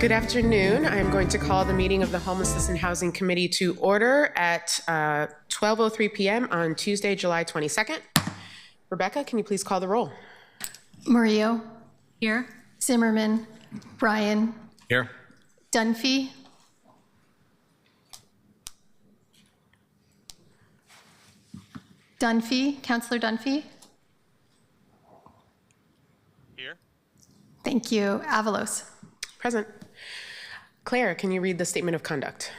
Good afternoon. I'm going to call the meeting of the Homelessness and Housing Committee to order at 12:03 p.m. on Tuesday, July 22nd. Rebecca, can you please call the roll? Murillo. Here. Zimmerman. Bryan. Here. Dunphy. Councillor Dunphy. Here. Thank you. Avalos. Present. Claire, can you read the statement of conduct?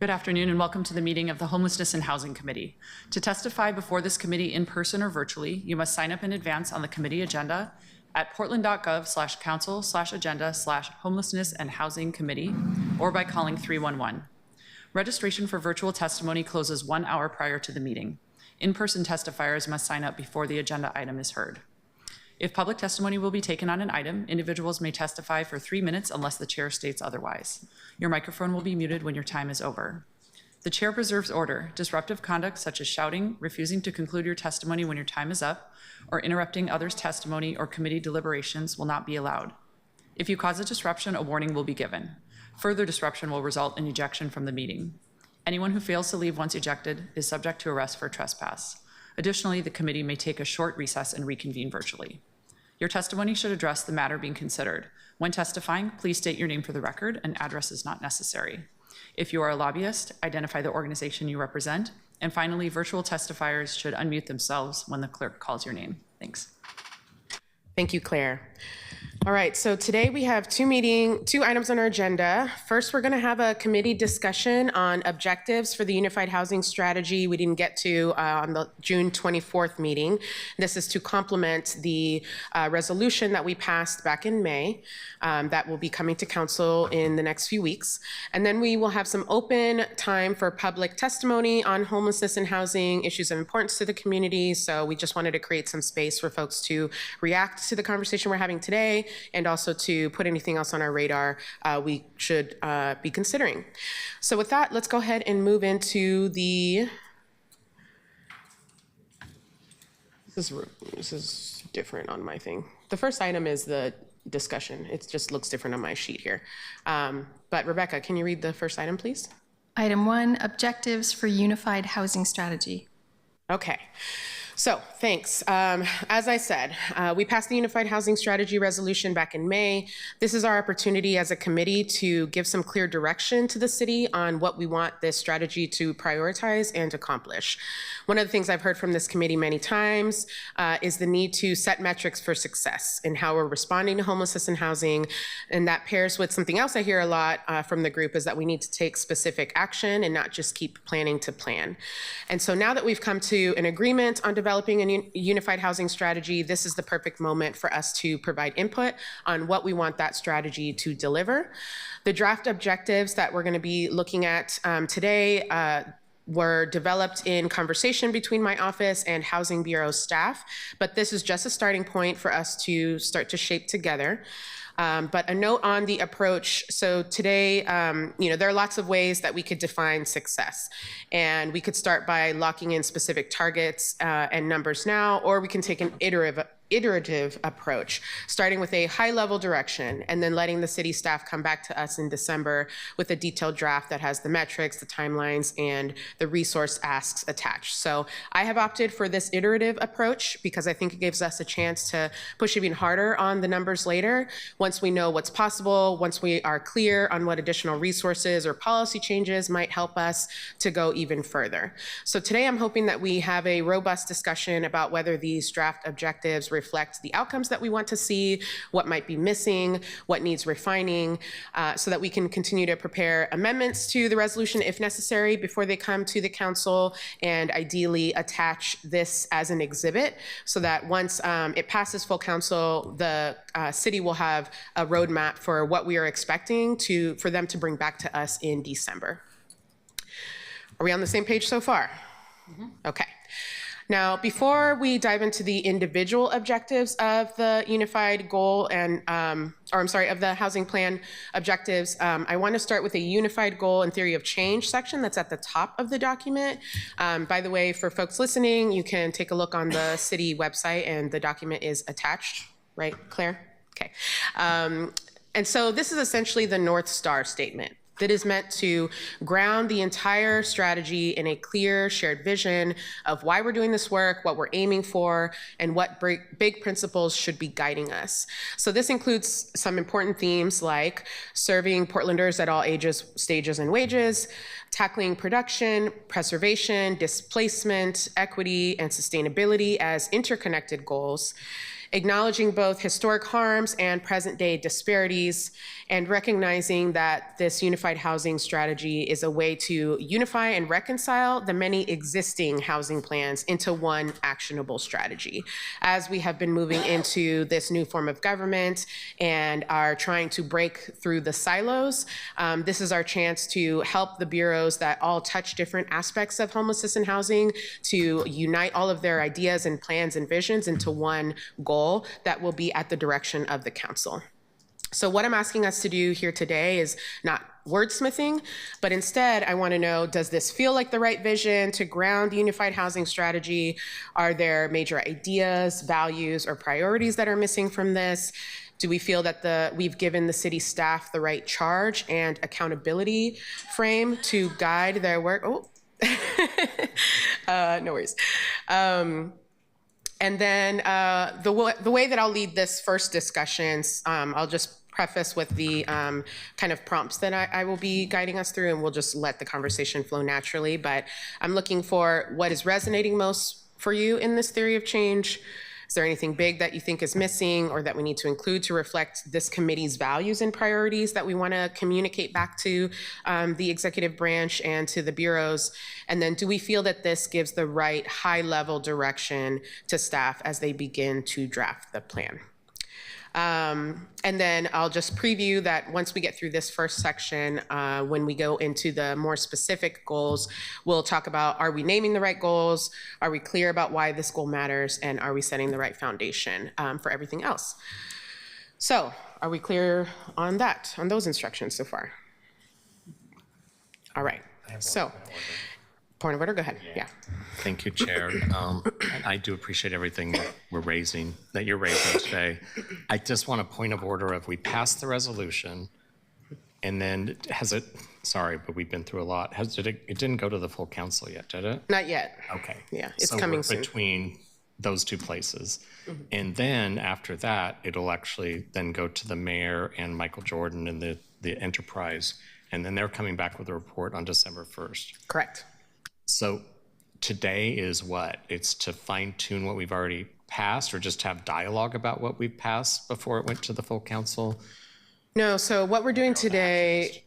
Good afternoon and welcome to the meeting of the Homelessness and Housing Committee. To testify before this committee in person or virtually, you must sign up in advance on the committee agenda at portland.gov/council/agenda/homelessness and housing committee or by calling 311. Registration for virtual testimony closes 1 hour prior to the meeting. In-person testifiers must sign up before the agenda item is heard. If public testimony will be taken on an item, individuals may testify for 3 minutes unless the chair states otherwise. Your microphone will be muted when your time is over. The chair preserves order. Disruptive conduct such as shouting, refusing to conclude your testimony when your time is up, or interrupting others' testimony or committee deliberations will not be allowed. If you cause a disruption, a warning will be given. Further disruption will result in ejection from the meeting. Anyone who fails to leave once ejected is subject to arrest for trespass. Additionally, the committee may take a short recess and reconvene virtually. Your testimony should address the matter being considered. When testifying, please state your name for the record. An address is not necessary. If you are a lobbyist, identify the organization you represent. And finally, virtual testifiers should unmute themselves when the clerk calls your name. Thanks. Thank you, Claire. All right, so today we have two items on our agenda. First, we're going to have a committee discussion on objectives for the Unified Housing Strategy we didn't get to on the June 24th meeting. This is to complement the resolution that we passed back in May that will be coming to council in the next few weeks. And then we will have some open time for public testimony on homelessness and housing issues of importance to the community. So we just wanted to create some space for folks to react to the conversation we're having today, and also to put anything else on our radar we should be considering. So with that, let's go ahead and move into the, this is different on my thing. The first item is the discussion. It just looks different on my sheet here. But Rebecca, can you read the first item, please? Item 1, objectives for Unified Housing Strategy. Okay. So thanks. As I said, we passed the Unified Housing Strategy resolution back in May. This is our opportunity as a committee to give some clear direction to the city on what we want this strategy to prioritize and accomplish. One of the things I've heard from this committee many times is the need to set metrics for success in how we're responding to homelessness and housing. And that pairs with something else I hear a lot from the group is that we need to take specific action and not just keep planning to plan. And so now that we've come to an agreement on developing a unified housing strategy, this is the perfect moment for us to provide input on what we want that strategy to deliver. The draft objectives that we're going to be looking at today were developed in conversation between my office and Housing Bureau staff, but this is just a starting point for us to start to shape together. But a note on the approach. So today, there are lots of ways that we could define success. And we could start by locking in specific targets and numbers now, or we can take an iterative approach, starting with a high-level direction and then letting the city staff come back to us in December with a detailed draft that has the metrics, the timelines, and the resource asks attached. So I have opted for this iterative approach because I think it gives us a chance to push even harder on the numbers later once we know what's possible, once we are clear on what additional resources or policy changes might help us to go even further. So today I'm hoping that we have a robust discussion about whether these draft objectives reflect the outcomes that we want to see, what might be missing, what needs refining, so that we can continue to prepare amendments to the resolution if necessary before they come to the council, and ideally attach this as an exhibit so that once it passes full council, the city will have a roadmap for what we are expecting for them to bring back to us in December. Are we on the same page so far? Mm-hmm. Okay. Now, before we dive into the individual objectives of the unified goal and, of the housing plan objectives, I want to start with a unified goal and theory of change section that's at the top of the document. By the way, for folks listening, you can take a look on the city website and the document is attached, right, Claire? Okay. And so this is essentially the North Star statement that is meant to ground the entire strategy in a clear shared vision of why we're doing this work, what we're aiming for, and what big principles should be guiding us. So this includes some important themes like serving Portlanders at all ages, stages, and wages, tackling production, preservation, displacement, equity, and sustainability as interconnected goals, acknowledging both historic harms and present-day disparities, and recognizing that this unified housing strategy is a way to unify and reconcile the many existing housing plans into one actionable strategy. As we have been moving into this new form of government and are trying to break through the silos, this is our chance to help the bureaus that all touch different aspects of homelessness and housing to unite all of their ideas and plans and visions into one goal that will be at the direction of the council. So what I'm asking us to do here today is not wordsmithing, but instead I want to know, does this feel like the right vision to ground the unified housing strategy? Are there major ideas, values, or priorities that are missing from this? Do we feel that we've given the city staff the right charge and accountability frame to guide their work? Oh, no worries. And then the way that I'll lead this first discussions, I'll just preface with the kind of prompts that I will be guiding us through, and we'll just let the conversation flow naturally. But I'm looking for what is resonating most for you in this theory of change. Is there anything big that you think is missing or that we need to include to reflect this committee's values and priorities that we want to communicate back to the executive branch and to the bureaus? And then do we feel that this gives the right high-level direction to staff as they begin to draft the plan? And then I'll just preview that once we get through this first section, when we go into the more specific goals, we'll talk about, are we naming the right goals? Are we clear about why this goal matters? And are we setting the right foundation for everything else? So are we clear on that, on those instructions so far? All right, so. Point of order, go ahead, yeah. Thank you, Chair. I do appreciate everything that you're raising today. I just want a point of order of we passed the resolution and then sorry, but we've been through a lot. It didn't go to the full council yet, did it? Not yet. Okay. Yeah, it's so coming we're soon. Between those two places. And then after that, it'll actually then go to the mayor and Michael Jordan and the enterprise. And then they're coming back with a report on December 1st. Correct. So today is what? It's to fine tune what we've already passed or just have dialogue about what we've passed before it went to the full council? No, so what we're doing today,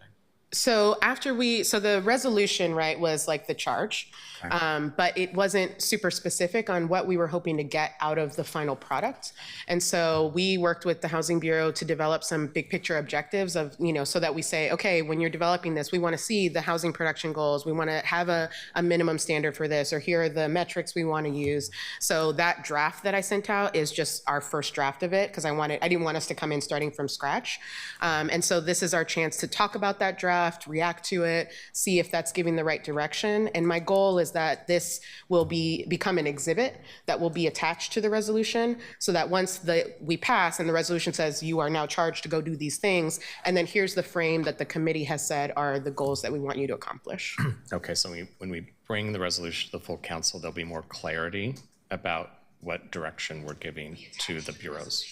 so the resolution, right, was like the charge, but it wasn't super specific on what we were hoping to get out of the final product. And so we worked with the Housing Bureau to develop some big picture objectives of, so that we say, okay, when you're developing this, we want to see the housing production goals. We want to have a minimum standard for this, or here are the metrics we want to use. So that draft that I sent out is just our first draft of it, because I didn't want us to come in starting from scratch. And so this is our chance to talk about that draft, react to it, see if that's giving the right direction. And my goal is that this will become an exhibit that will be attached to the resolution, so that once we pass and the resolution says you are now charged to go do these things, and then here's the frame that the committee has said are the goals that we want you to accomplish. Okay, so when we bring the resolution to the full council, there'll be more clarity about what direction we're giving to the bureaus.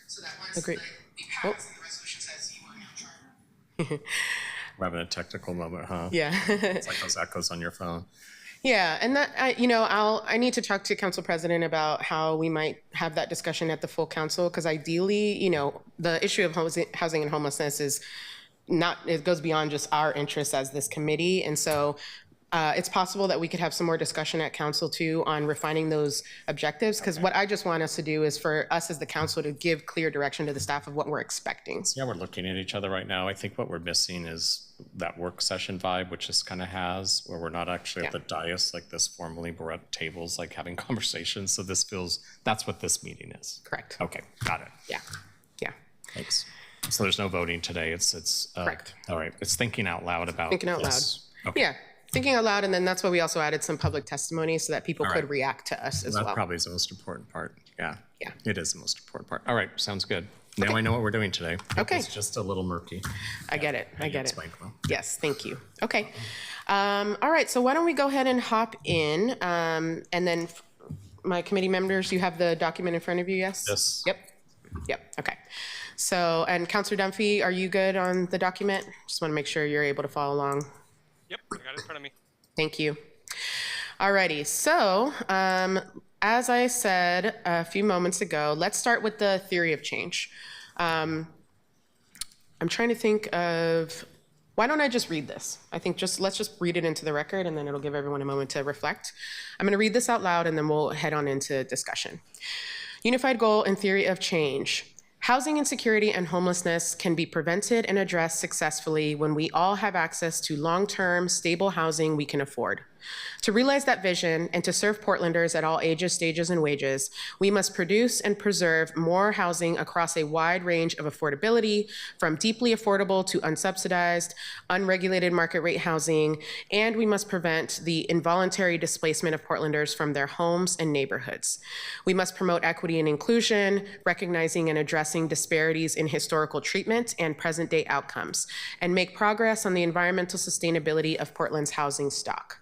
So that once we pass and the resolution says you are now charged. We're having a technical moment, huh? Yeah. It's like those echoes on your phone. Yeah, and that, I need to talk to Council President about how we might have that discussion at the full council, because ideally, the issue of housing and homelessness is it goes beyond just our interests as this committee. And so it's possible that we could have some more discussion at council too on refining those objectives, because what I just want us to do is for us as the council to give clear direction to the staff of what we're expecting. Yeah, we're looking at each other right now. I think what we're missing is that work session vibe, which this kind of has, where we're not actually at the dais like this formally, but we're at tables like having conversations. So that's what this meeting is. Correct. Okay, got it. Yeah. Thanks. So there's no voting today. It's correct. All right. It's thinking out loud about Thinking out loud. Okay. Yeah. Thinking out loud, and then that's why we also added some public testimony so that people could react to us as well. That probably is the most important part. Yeah. Yeah. It is the most important part. All right. Sounds good. Now I know what we're doing today. Okay. It's just a little murky. I get it. I get it. Explained well. Yes, thank you. Okay. All right, so why don't we go ahead and hop in, and then my committee members, you have the document in front of you, yes? Yes. Yep, okay. So, and Counselor Dunphy, are you good on the document? Just want to make sure you're able to follow along. Yep, I got it in front of me. Thank you. Alrighty, so as I said a few moments ago, let's start with the theory of change. I'm trying to think of, why don't I just read this? I think let's just read it into the record and then it'll give everyone a moment to reflect. I'm gonna read this out loud and then we'll head on into discussion. Unified goal and theory of change. Housing insecurity and homelessness can be prevented and addressed successfully when we all have access to long-term, stable housing we can afford. To realize that vision and to serve Portlanders at all ages, stages, and wages, we must produce and preserve more housing across a wide range of affordability, from deeply affordable to unsubsidized, unregulated market rate housing, and we must prevent the involuntary displacement of Portlanders from their homes and neighborhoods. We must promote equity and inclusion, recognizing and addressing disparities in historical treatment and present-day outcomes, and make progress on the environmental sustainability of Portland's housing stock.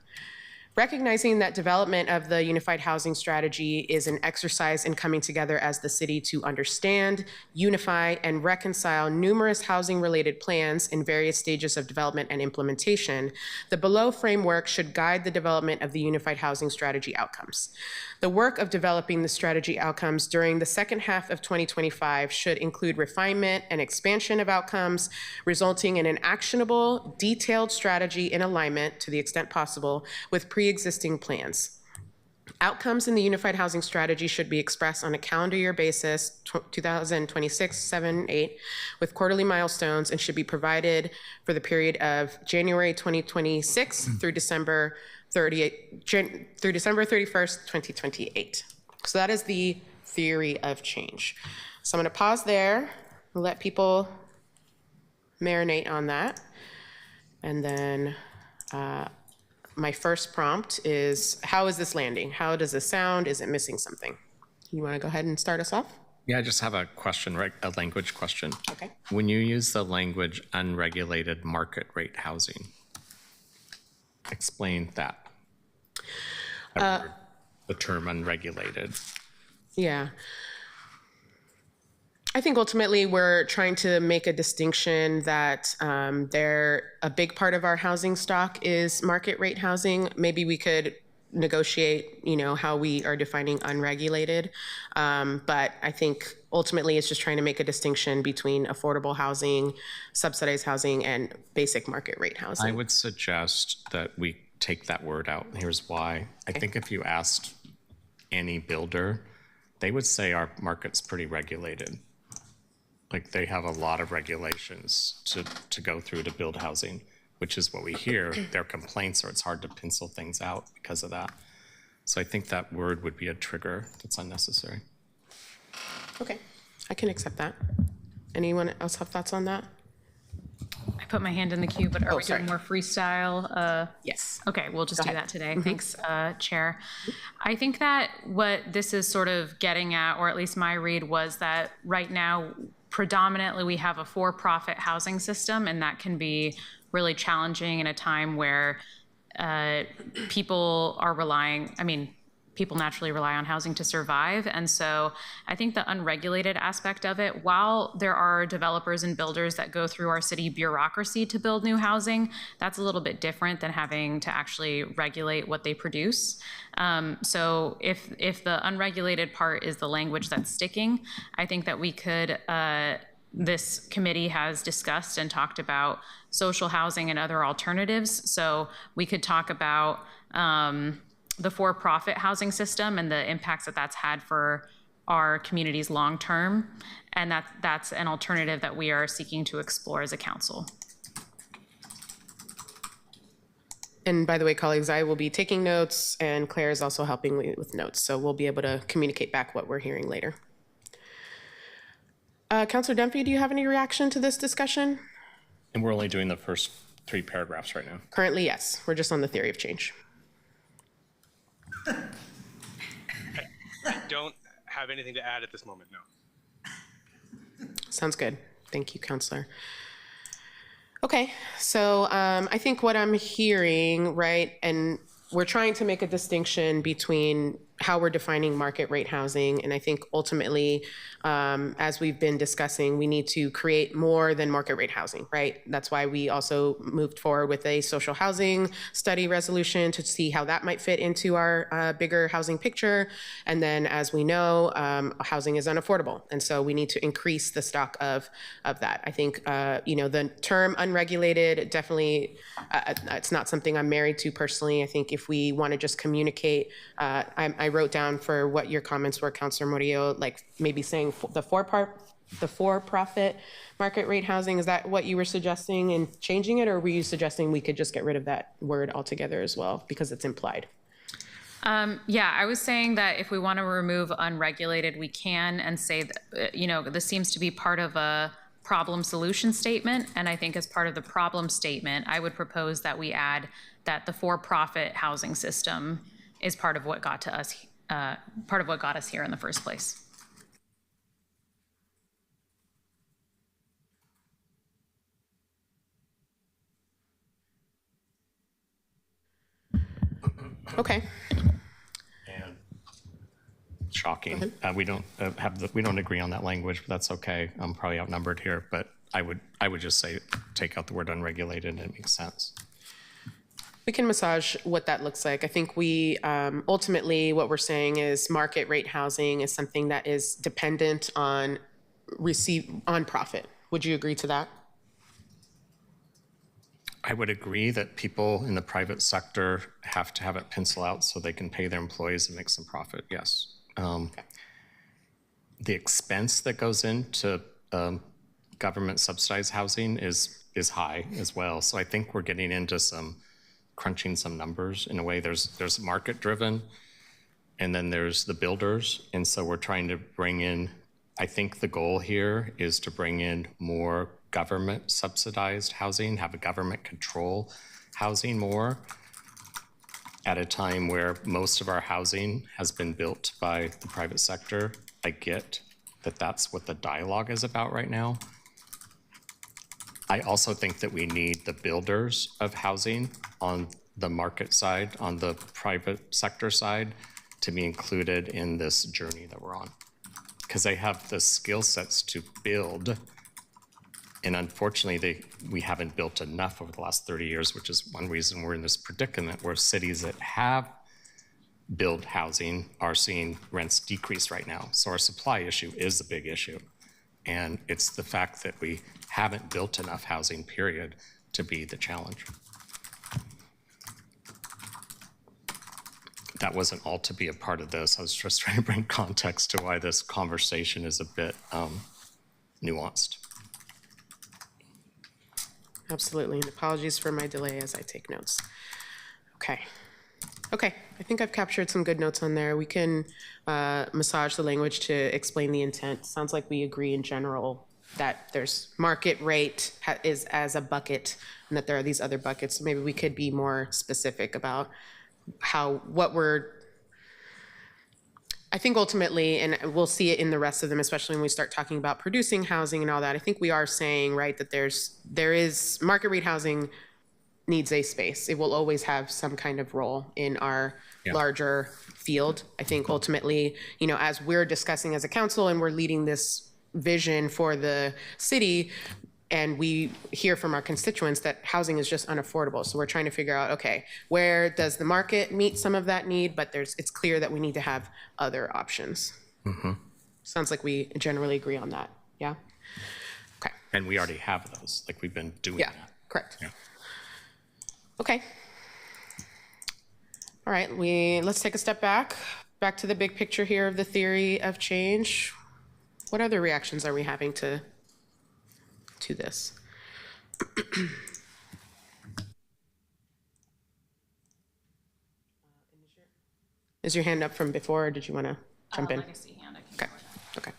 Recognizing that development of the Unified Housing Strategy is an exercise in coming together as the city to understand, unify, and reconcile numerous housing-related plans in various stages of development and implementation, the below framework should guide the development of the Unified Housing Strategy outcomes. The work of developing the strategy outcomes during the second half of 2025 should include refinement and expansion of outcomes, resulting in an actionable, detailed strategy in alignment, to the extent possible, with pre-existing plans. Outcomes in the Unified Housing Strategy should be expressed on a calendar year basis, 2026, 7, 8, with quarterly milestones, and should be provided for the period of January 2026 through December 31st, 2028. So that is the theory of change. So I'm going to pause there, let people marinate on that, and then my first prompt is, how is this landing? How does this sound? Is it missing something? You want to go ahead and start us off? Yeah, I just have a question, right? A language question. Okay. When you use the language unregulated market rate housing, explain that. The term unregulated. Yeah. I think ultimately we're trying to make a distinction that a big part of our housing stock is market rate housing. Maybe we could negotiate, how we are defining unregulated. But I think ultimately it's just trying to make a distinction between affordable housing, subsidized housing, and basic market rate housing. I would suggest that we take that word out. Here's why. I think if you asked any builder, they would say our market's pretty regulated. Like, they have a lot of regulations to go through to build housing, which is what we hear. Their complaints are it's hard to pencil things out because of that. So I think that word would be a trigger that's unnecessary. Okay, I can accept that. Anyone else have thoughts on that? I put my hand in the queue, but are we sorry. doing more freestyle? Yes. Okay, we'll just do ahead. that today. Thanks, Chair. I think that what this is sort of getting at, or at least my read, was that right now, predominantly we have a for-profit housing system, and that can be really challenging in a time where people naturally rely on housing to survive. And so I think the unregulated aspect of it, while there are developers and builders that go through our city bureaucracy to build new housing, that's a little bit different than having to actually regulate what they produce. So if the unregulated part is the language that's sticking, I think that we could, this committee has discussed and talked about social housing and other alternatives. So we could talk about the for-profit housing system and the impacts that that's had for our communities long-term. And that's an alternative that we are seeking to explore as a council. And by the way, colleagues, I will be taking notes, and Claire is also helping me with notes. So we'll be able to communicate back what we're hearing later. Councilor Dunphy, do you have any reaction to this discussion? And we're only doing the first 3 paragraphs right now. Currently, yes. We're just on the theory of change. I don't have anything to add at this moment, no. sounds good. Thank you, Counselor. Okay, so I think what I'm hearing, right, and we're trying to make a distinction between how we're defining market rate housing, and I think ultimately, as we've been discussing, we need to create more than market rate housing, right? That's why we also moved forward with a social housing study resolution to see how that might fit into our bigger housing picture. And then, as we know, housing is unaffordable, and so we need to increase the stock of that. I think the term unregulated definitely it's not something I'm married to personally. I think if we want to just communicate, I wrote down for what your comments were, Councilor Murillo, like maybe saying the for-profit market rate housing. Is that what you were suggesting in changing it, or were you suggesting we could just get rid of that word altogether as well because it's implied? Yeah, I was saying that if we want to remove unregulated, we can, and say that, this seems to be part of a problem solution statement. And I think as part of the problem statement, I would propose that we add that the for-profit housing system is part of what got us here in the first place. Okay. And shocking. We don't we don't agree on that language, but that's okay. I'm probably outnumbered here, but I would just say take out the word unregulated, and it makes sense. We can massage what that looks like. I think we ultimately what we're saying is market rate housing is something that is dependent on profit. Would you agree to that? I would agree that people in the private sector have to have it pencil out so they can pay their employees and make some profit, yes. Okay. The expense that goes into government subsidized housing is high as well. So I think we're getting into crunching some numbers in a way. There's market driven, and then there's the builders. And so we're trying to bring in, I think the goal here is to bring in more government subsidized housing, have a government control housing more at a time where most of our housing has been built by the private sector. I get that that's what the dialogue is about right now. I also think that we need the builders of housing on the market side, on the private sector side, to be included in this journey that we're on, because they have the skill sets to build. And unfortunately, we haven't built enough over the last 30 years, which is one reason we're in this predicament where cities that have built housing are seeing rents decrease right now. So our supply issue is a big issue. And it's the fact that we haven't built enough housing, period, to be the challenge. That wasn't all to be a part of this. I was just trying to bring context to why this conversation is a bit nuanced. Absolutely, and apologies for my delay as I take notes. Okay, I think I've captured some good notes on there. We can massage the language to explain the intent. Sounds like we agree in general that there's market rate is as a bucket, and that there are these other buckets. So maybe we could be more specific about I think ultimately, and we'll see it in the rest of them, especially when we start talking about producing housing and all that, I think we are saying, right, that there is market rate housing needs a space. It will always have some kind of role in our larger field. I think ultimately, as we're discussing as a council and we're leading this vision for the city, and we hear from our constituents that housing is just unaffordable. So we're trying to figure out, okay, where does the market meet some of that need? But it's clear that we need to have other options. Mm-hmm. Sounds like we generally agree on that. Yeah? Okay. And we already have those, like we've been doing that. Correct. Yeah. Okay. All right, let's take a step back to the big picture here of the theory of change. What other reactions are we having to this? Is your hand up from before, or did you want to jump in? Legacy hand, I can Okay.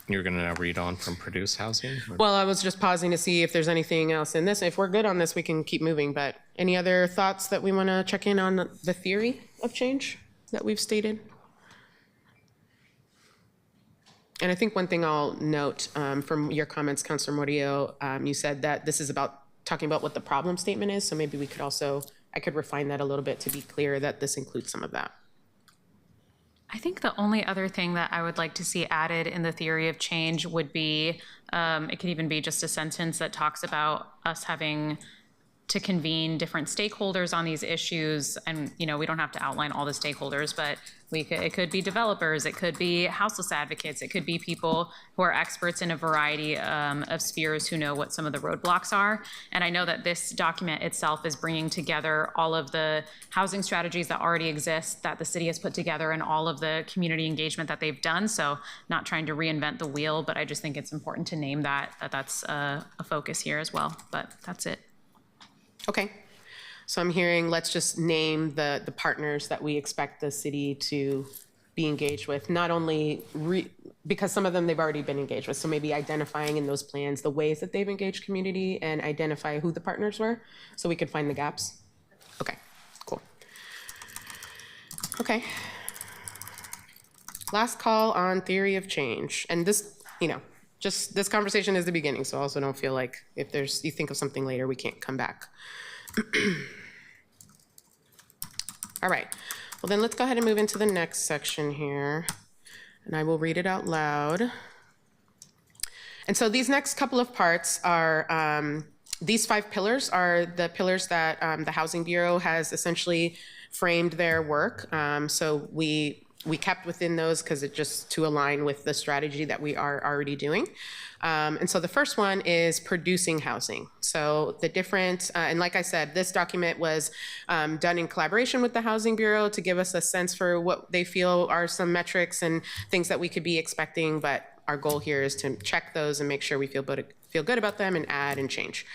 You're going to now read on from produce housing? Well, I was just pausing to see if there's anything else in this. If we're good on this, we can keep moving, but any other thoughts that we want to check in on the theory of change? that we've stated? And I think one thing I'll note from your comments, Councilor Murillo, you said that this is about talking about what the problem statement is. So maybe we could also, I could refine that a little bit to be clear that this includes some of that. I think the only other thing that I would like to see added in the theory of change would be, it could even be just a sentence that talks about us having to convene different stakeholders on these issues. And, you know, we don't have to outline all the stakeholders, but it could be developers, it could be houseless advocates, it could be people who are experts in a variety of spheres who know what some of the roadblocks are. And I know that this document itself is bringing together all of the housing strategies that already exist that the city has put together and all of the community engagement that they've done. So not trying to reinvent the wheel, but I just think it's important to name that's a focus here as well. But that's it. Okay. So I'm hearing, let's just name the partners that we expect the city to be engaged with, not only because some of them they've already been engaged with. So maybe identifying in those plans the ways that they've engaged community and identify who the partners were so we could find the gaps. Okay, cool. Okay. Last call on theory of change. And this, you know, just this conversation is the beginning. So also don't feel like if you think of something later, we can't come back. All right, well then let's go ahead and move into the next section here, and I will read it out loud. And so these next couple of parts are, these 5 pillars are the pillars that the Housing Bureau has essentially framed their work. So we kept within those because it just to align with the strategy that we are already doing. And so the first one is producing housing. So the different, and like I said, this document was done in collaboration with the Housing Bureau to give us a sense for what they feel are some metrics and things that we could be expecting. But our goal here is to check those and make sure we feel good about them and add and change.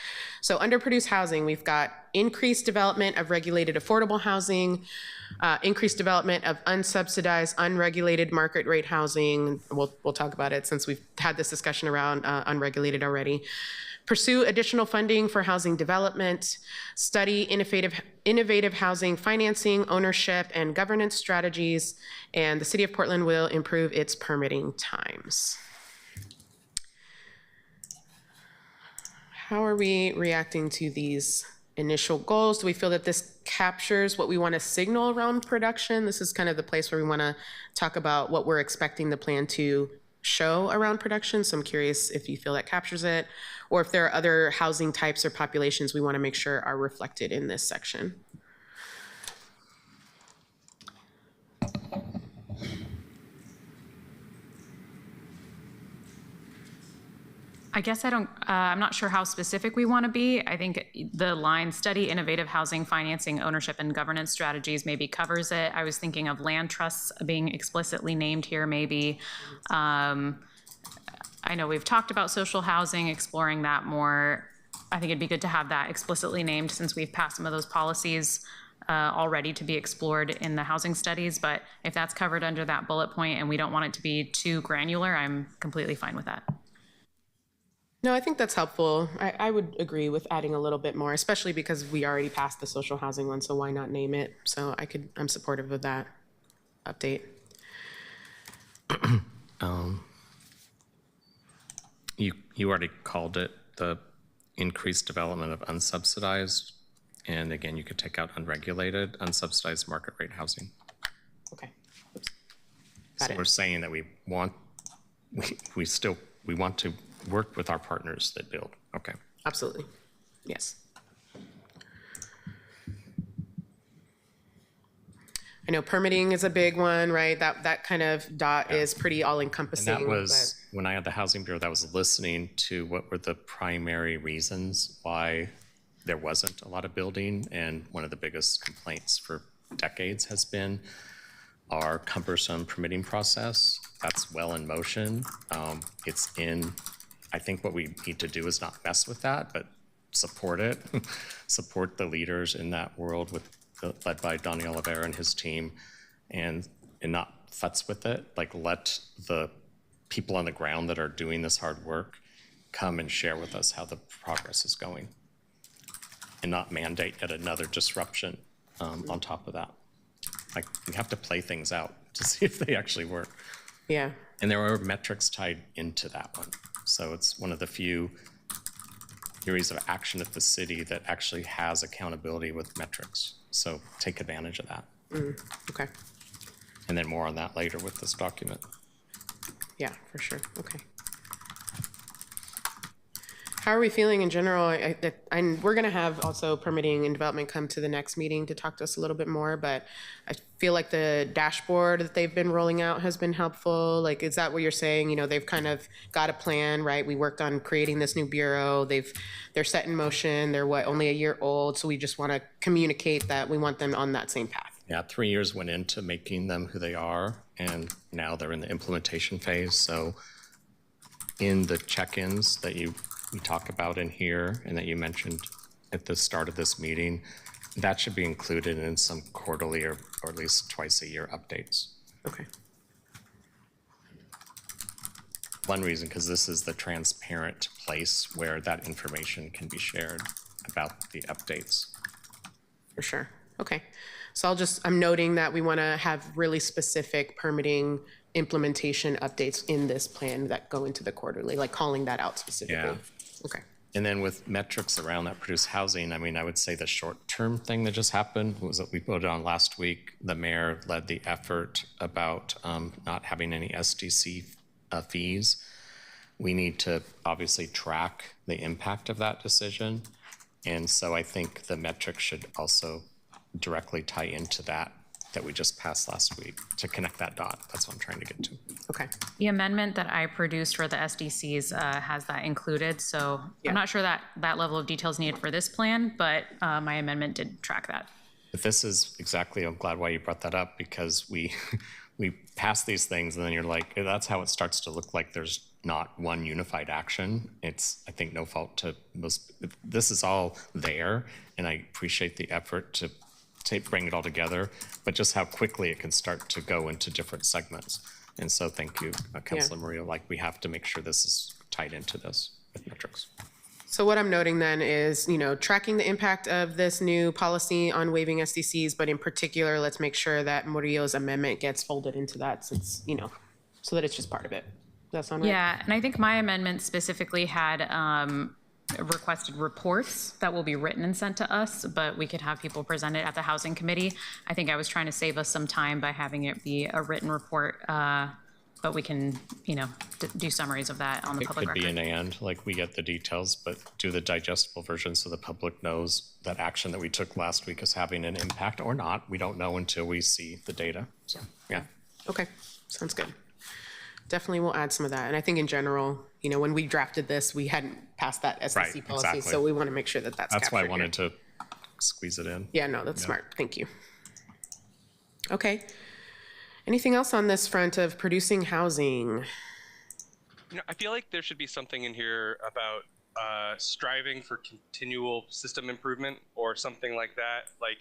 So under produced housing, we've got increased development of regulated affordable housing, increased development of unsubsidized, unregulated market rate housing. We'll talk about it since we've had this discussion around unregulated already. Pursue additional funding for housing development, study innovative housing financing, ownership, and governance strategies, and the City of Portland will improve its permitting times. How are we reacting to these initial goals? Do we feel that this captures what we want to signal around production? This is kind of the place where we want to talk about what we're expecting the plan to show around production. So I'm curious if you feel that captures it, or if there are other housing types or populations we want to make sure are reflected in this section. I guess I'm not sure how specific we want to be. I think the line study innovative housing financing, ownership, and governance strategies maybe covers it. I was thinking of land trusts being explicitly named here maybe. I know we've talked about social housing, exploring that more. I think it'd be good to have that explicitly named since we've passed some of those policies already to be explored in the housing studies. But if that's covered under that bullet point and we don't want it to be too granular, I'm completely fine with that. No, I think that's helpful. I would agree with adding a little bit more, especially because we already passed the social housing one, so why not name it? So I'm supportive of that update. You already called it the increased development of unsubsidized, and again, you could take out unregulated, unsubsidized market rate housing. Okay. Oops. Got So it. we're saying that we want to work with our partners that build. Okay. Absolutely. Yes. I know permitting is a big one, right? That kind of dot is pretty all-encompassing. And that was, when I had the Housing Bureau, that was listening to what were the primary reasons why there wasn't a lot of building. And one of the biggest complaints for decades has been our cumbersome permitting process. That's well in motion. I think what we need to do is not mess with that, but support it, support the leaders in that world led by Donnie Oliveira and his team, and not futz with it. Like, let the people on the ground that are doing this hard work come and share with us how the progress is going, and not mandate yet another disruption on top of that. like, we have to play things out to see if they actually work. Yeah. And there are metrics tied into that one. So it's one of the few areas of action at the city that actually has accountability with metrics. So take advantage of that. Okay. And then more on that later with this document. Yeah, for sure. Okay. How are we feeling in general? And we're going to have also permitting and development come to the next meeting to talk to us a little bit more, but I feel like the dashboard that they've been rolling out has been helpful. Like, is that what you're saying? You know, they've kind of got a plan, right? We worked on creating this new bureau. They're set in motion. They're only a year old. So we just want to communicate that we want them on that same path. Yeah, 3 years went into making them who they are, and now they're in the implementation phase. So in the check-ins that we talk about in here and that you mentioned at the start of this meeting, that should be included in some quarterly or at least twice a year updates. Okay. One reason, because this is the transparent place where that information can be shared about the updates. For sure. Okay. So I'm noting that we want to have really specific permitting implementation updates in this plan that go into the quarterly, like calling that out specifically. Yeah. Okay. And then with metrics around that produced housing, I mean, I would say the short-term thing that just happened was that we voted on last week. The mayor led the effort about not having any SDC fees. We need to obviously track the impact of that decision. And so I think the metrics should also directly tie into that we just passed last week to connect that dot. That's what I'm trying to get to. Okay. The amendment that I produced for the SDCs has that included, so Yeah. I'm not sure that that level of detail is needed for this plan, but my amendment did track that. But this is exactly, I'm glad why you brought that up, because we pass these things and then you're like, that's how it starts to look like there's not one unified action. It's, I think, no fault to most, this is all there, and I appreciate the effort to bring it all together, but just how quickly it can start to go into different segments. And so thank you, Councilor Maria, like, we have to make sure this is tied into this with metrics. So what I'm noting then is, you know, tracking the impact of this new policy on waiving SDCs, but in particular, let's make sure that Murillo's amendment gets folded into that, since, you know, so that it's just part of it. Does that sound right? Yeah, and I think my amendment specifically had requested reports that will be written and sent to us, but we could have people present it at the housing committee. I think I was trying to save us some time by having it be a written report, but we can, you know, do summaries of that on the public record. It could be an and, like, we get the details, but do the digestible version so the public knows that action that we took last week is having an impact or not. We don't know until we see the data. So, yeah. Okay, sounds good. Definitely will add some of that. And I think in general, you know, when we drafted this, we hadn't passed that SDC Right, policy. exactly. So we want to make sure that that's That's why I captured here. wanted to squeeze it in. Yeah, no, that's smart. Thank you. Okay. Anything else on this front of producing housing? You know, I feel like there should be something in here about striving for continual system improvement or something like that. Like,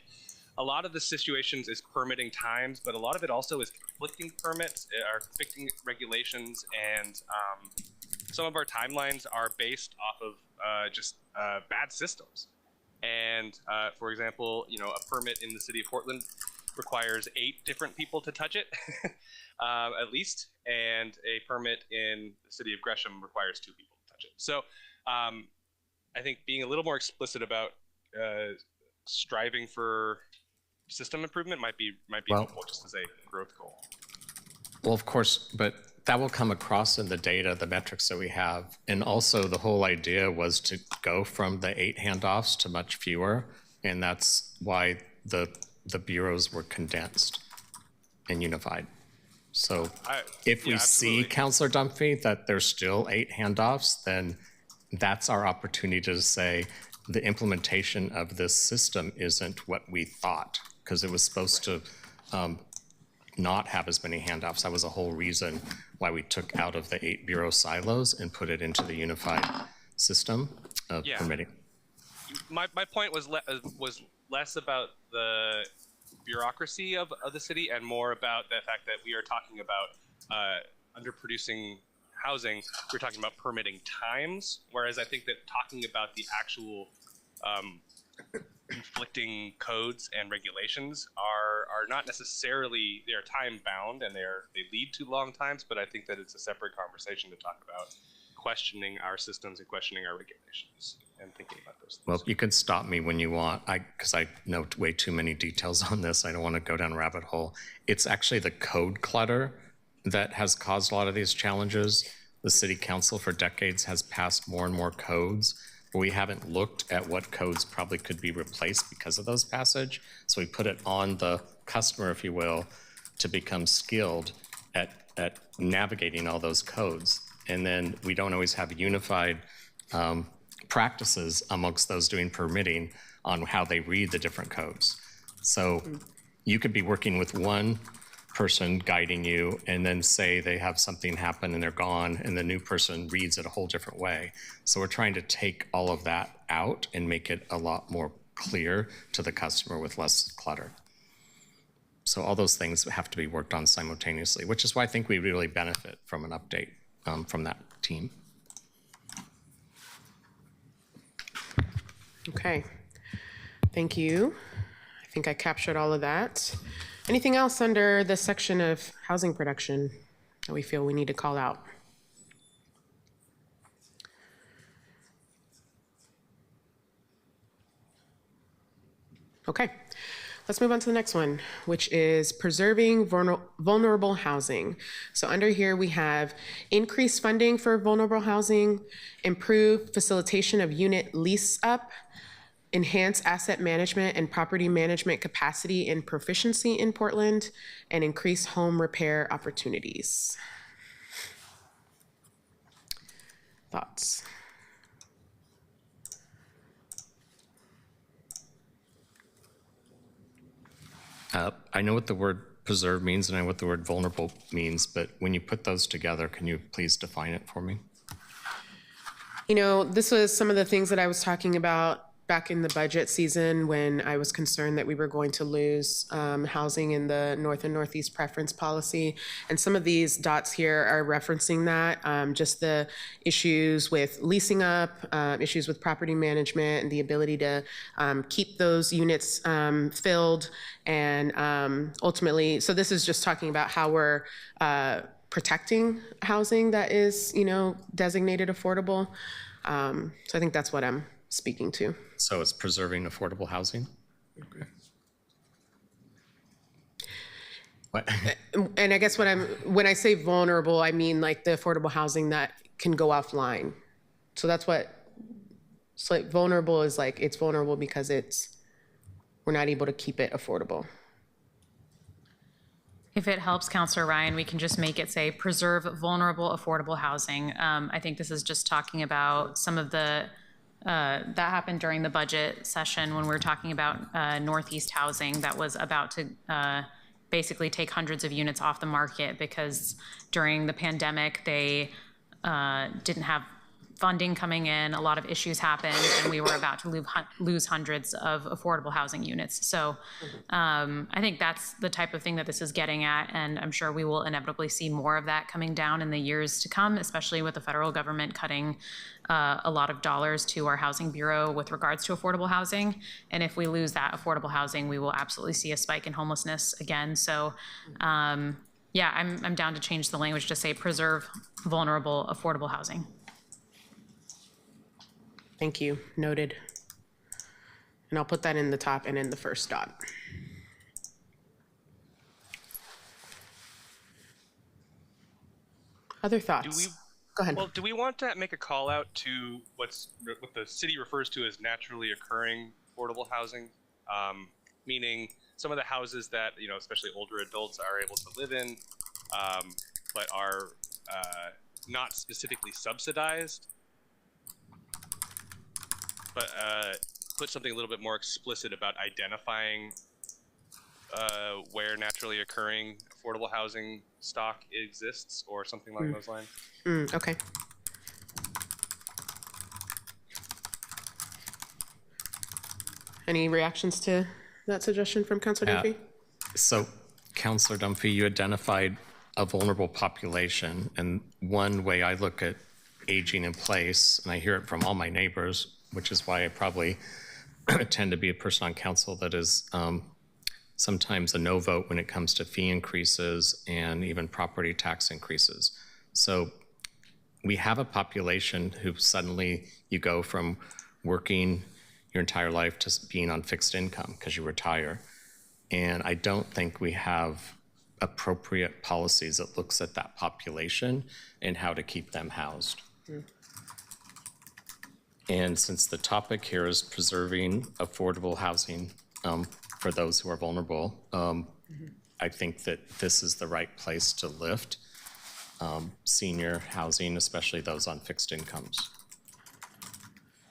a lot of the situations is permitting times, but a lot of it also is conflicting permits, or conflicting regulations, and some of our timelines are based off of just bad systems. And for example, you know, a permit in the city of Portland requires 8 different people to touch it, at least, and a permit in the city of Gresham requires 2 people to touch it. So I think being a little more explicit about striving for system improvement might be helpful, just as a growth goal. Well, of course, but that will come across in the data, the metrics that we have. And also the whole idea was to go from the 8 handoffs to much fewer. And that's why the bureaus were condensed and unified. So if we see, Councilor Dunphy, that there's still 8 handoffs, then that's our opportunity to say the implementation of this system isn't what we thought, because it was supposed to not have as many handoffs. That was the whole reason why we took out of the 8 bureau silos and put it into the unified system of permitting. My point was less about the bureaucracy of the city and more about the fact that we are talking about underproducing housing. We're talking about permitting times, whereas I think that talking about the actual conflicting codes and regulations are not necessarily, they're time bound and they lead to long times, but I think that it's a separate conversation to talk about questioning our systems and questioning our regulations and thinking about those things. Well, you can stop me when you want, because I know way too many details on this. I don't want to go down a rabbit hole. It's actually the code clutter that has caused a lot of these challenges. The city council for decades has passed more and more codes, but we haven't looked at what codes probably could be replaced because of those passage. So we put it on the customer, if you will, to become skilled at navigating all those codes. And then we don't always have unified practices amongst those doing permitting on how they read the different codes. So you could be working with one person guiding you and then say they have something happen and they're gone and the new person reads it a whole different way. So we're trying to take all of that out and make it a lot more clear to the customer with less clutter. So all those things have to be worked on simultaneously, which is why I think we really benefit from an update from that team. Okay, thank you. I think I captured all of that. Anything else under the section of housing production that we feel we need to call out? Okay, let's move on to the next one, which is preserving vulnerable housing. So under here, we have increased funding for vulnerable housing, improved facilitation of unit lease up, enhance asset management and property management capacity and proficiency in Portland, and increase home repair opportunities. Thoughts? I know what the word preserve means and I know what the word vulnerable means, but when you put those together, can you please define it for me? You know, this was some of the things that I was talking about back in the budget season when I was concerned that we were going to lose housing in the North and Northeast preference policy. And some of these dots here are referencing that, just the issues with leasing up, issues with property management, and the ability to keep those units filled. And ultimately, so this is just talking about how we're protecting housing that is, you know, designated affordable. So I think that's what I'm speaking to. So it's preserving affordable housing? Okay. What? And I guess when I say vulnerable, I mean like the affordable housing that can go offline. So that's what, so like vulnerable is like, it's vulnerable because we're not able to keep it affordable. If it helps, Councillor Ryan, we can just make it say preserve vulnerable affordable housing. I think this is just talking about some of the that happened during the budget session when we were talking about Northeast housing that was about to basically take hundreds of units off the market because during the pandemic they didn't have funding coming in, a lot of issues happened, and we were about to lose hundreds of affordable housing units. So I think that's the type of thing that this is getting at, and I'm sure we will inevitably see more of that coming down in the years to come, especially with the federal government cutting a lot of dollars to our housing bureau with regards to affordable housing. And if we lose that affordable housing, we will absolutely see a spike in homelessness again. So yeah, I'm down to change the language to say preserve vulnerable affordable housing. Thank you, noted. And I'll put that in the top and in the first dot. Other thoughts? Go ahead. Well, do we want to make a call out to what the city refers to as naturally occurring affordable housing? Meaning some of the houses that, you know, especially older adults are able to live in, but are not specifically subsidized, but put something a little bit more explicit about identifying where naturally occurring affordable housing stock exists or something along those lines. Okay. Any reactions to that suggestion from Councilor Dunphy? So, Councilor Dunphy, you identified a vulnerable population, and one way I look at aging in place, and I hear it from all my neighbors, which is why I probably tend to be a person on council that is sometimes a no vote when it comes to fee increases and even property tax increases. So we have a population who suddenly you go from working your entire life to being on fixed income because you retire. And I don't think we have appropriate policies that looks at that population and how to keep them housed. And since the topic here is preserving affordable housing for those who are vulnerable, I think that this is the right place to lift senior housing, especially those on fixed incomes.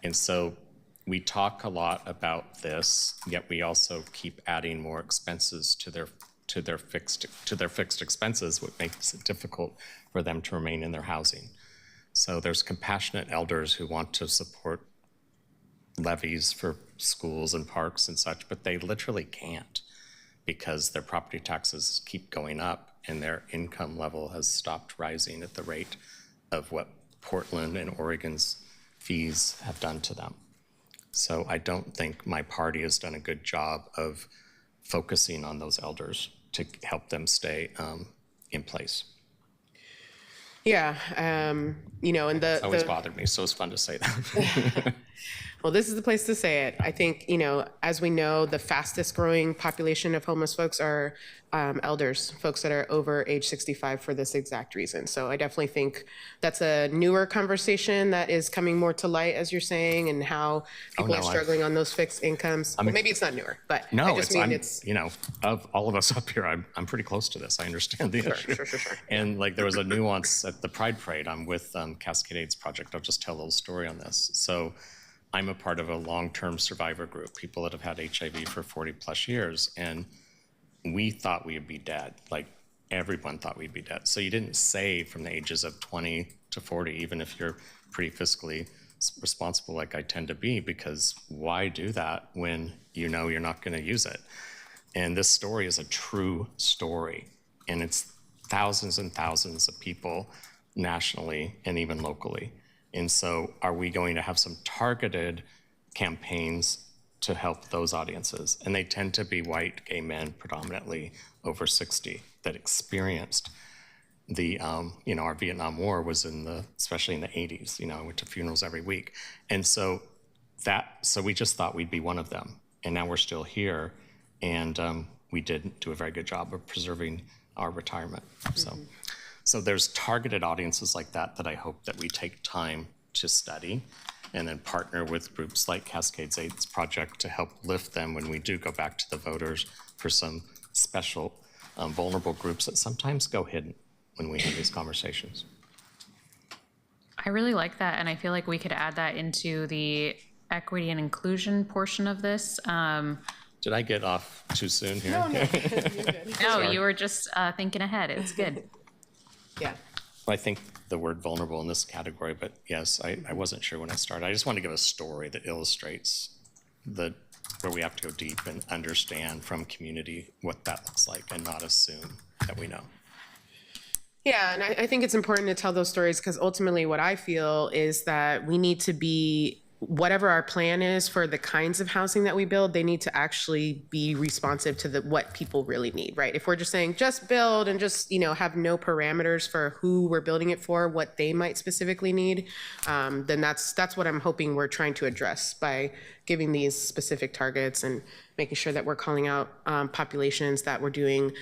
And so we talk a lot about this, yet we also keep adding more expenses to their fixed expenses, which makes it difficult for them to remain in their housing. So there's compassionate elders who want to support levies for schools and parks and such, but they literally can't because their property taxes keep going up and their income level has stopped rising at the rate of what Portland and Oregon's fees have done to them. So I don't think my party has done a good job of focusing on those elders to help them stay in place. Yeah, and It's always bothered me, so it's fun to say that. well, this is the place to say it. I think, as we know, the fastest growing population of homeless folks are elders, folks that are over age 65 for this exact reason. So I definitely think that's a newer conversation that is coming more to light, as you're saying, and how people are struggling on those fixed incomes. Well, maybe it's not newer, but No, I just mean it's of all of us up here, I'm pretty close to this. I understand the issue. Sure. And like there was a nuance at the Pride Parade. I'm with Cascade AIDS Project. I'll just tell a little story on this. So I'm a part of a long-term survivor group, people that have had HIV for 40 plus years. And we thought we would be dead. Like everyone thought we'd be dead. So you didn't save from the ages of 20 to 40, even if you're pretty fiscally responsible like I tend to be, because why do that when you know you're not going to use it? And this story is a true story. And it's thousands and thousands of people nationally and even locally. And so are we going to have some targeted campaigns to help those audiences? And they tend to be white gay men, predominantly over 60, that experienced the, our Vietnam War was especially in the 80s, I went to funerals every week. And so we just thought we'd be one of them. And now we're still here. And we didn't do a very good job of preserving our retirement. So there's targeted audiences like that I hope that we take time to study and then partner with groups like Cascades AIDS Project to help lift them when we do go back to the voters for some special vulnerable groups that sometimes go hidden when we have these conversations. I really like that, and I feel like we could add that into the equity and inclusion portion of this. Did I get off too soon here? No, you're good. No, you were just thinking ahead. It's good. Yeah. I think the word vulnerable in this category, but yes, I wasn't sure when I started. I just want to give a story that illustrates where we have to go deep and understand from community what that looks like and not assume that we know. Yeah, and I think it's important to tell those stories because ultimately what I feel is that we need to be, whatever our plan is for the kinds of housing that we build, they need to actually be responsive to what people really need, right? If we're just saying just build and just, have no parameters for who we're building it for, what they might specifically need, then that's what I'm hoping we're trying to address by giving these specific targets and making sure that we're calling out populations that we're doing.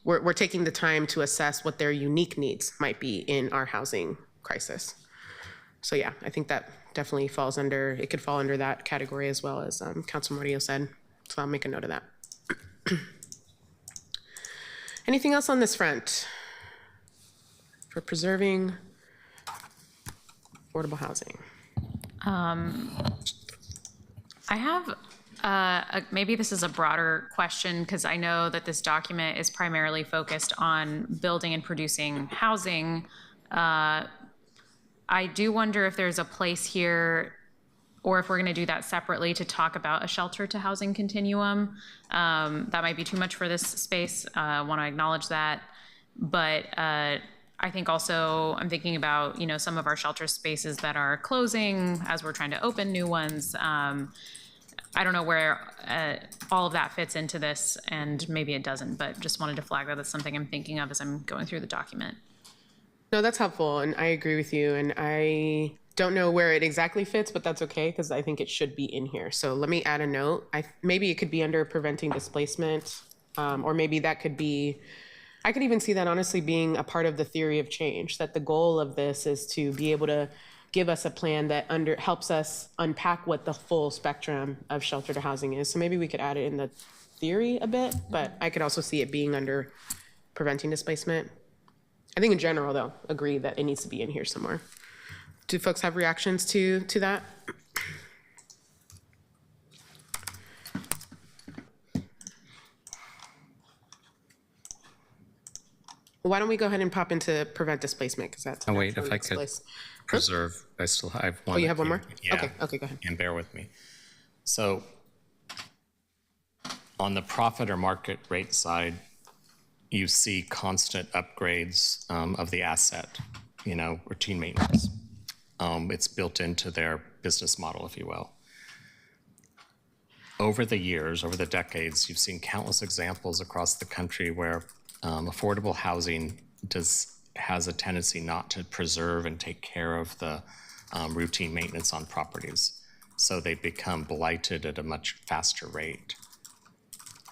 We're taking the time to assess what their unique needs might be in our housing crisis. So yeah, I think that definitely could fall under that category as well, as Council Murillo said. So I'll make a note of that. Anything else on this front for preserving affordable housing? I have, maybe this is a broader question because I know that this document is primarily focused on building and producing housing. I do wonder if there's a place here, or if we're going to do that separately, to talk about a shelter to housing continuum. That might be too much for this space. I want to acknowledge that. But I think also I'm thinking about, some of our shelter spaces that are closing as we're trying to open new ones. I don't know where all of that fits into this, and maybe it doesn't, but just wanted to flag that as something I'm thinking of as I'm going through the document. No, that's helpful, and I agree with you. And I don't know where it exactly fits, but that's okay because I think it should be in here. So let me add a note. Maybe it could be under preventing displacement, or maybe that could be. I could even see that honestly being a part of the theory of change. That the goal of this is to be able to give us a plan that helps us unpack what the full spectrum of shelter to housing is. So maybe we could add it in the theory a bit, but I could also see it being under preventing displacement. I think in general, though, agree that it needs to be in here somewhere. Do folks have reactions to that? Why don't we go ahead and pop into prevent displacement, because that's Oh, wait, if I next could place. preserve, I have one. Oh, you have one more? Yeah. Okay, go ahead. And bear with me. So on the profit or market rate side, you see constant upgrades of the asset, routine maintenance. It's built into their business model, if you will. Over the years, over the decades, you've seen countless examples across the country where affordable housing has a tendency not to preserve and take care of the routine maintenance on properties. So they become blighted at a much faster rate.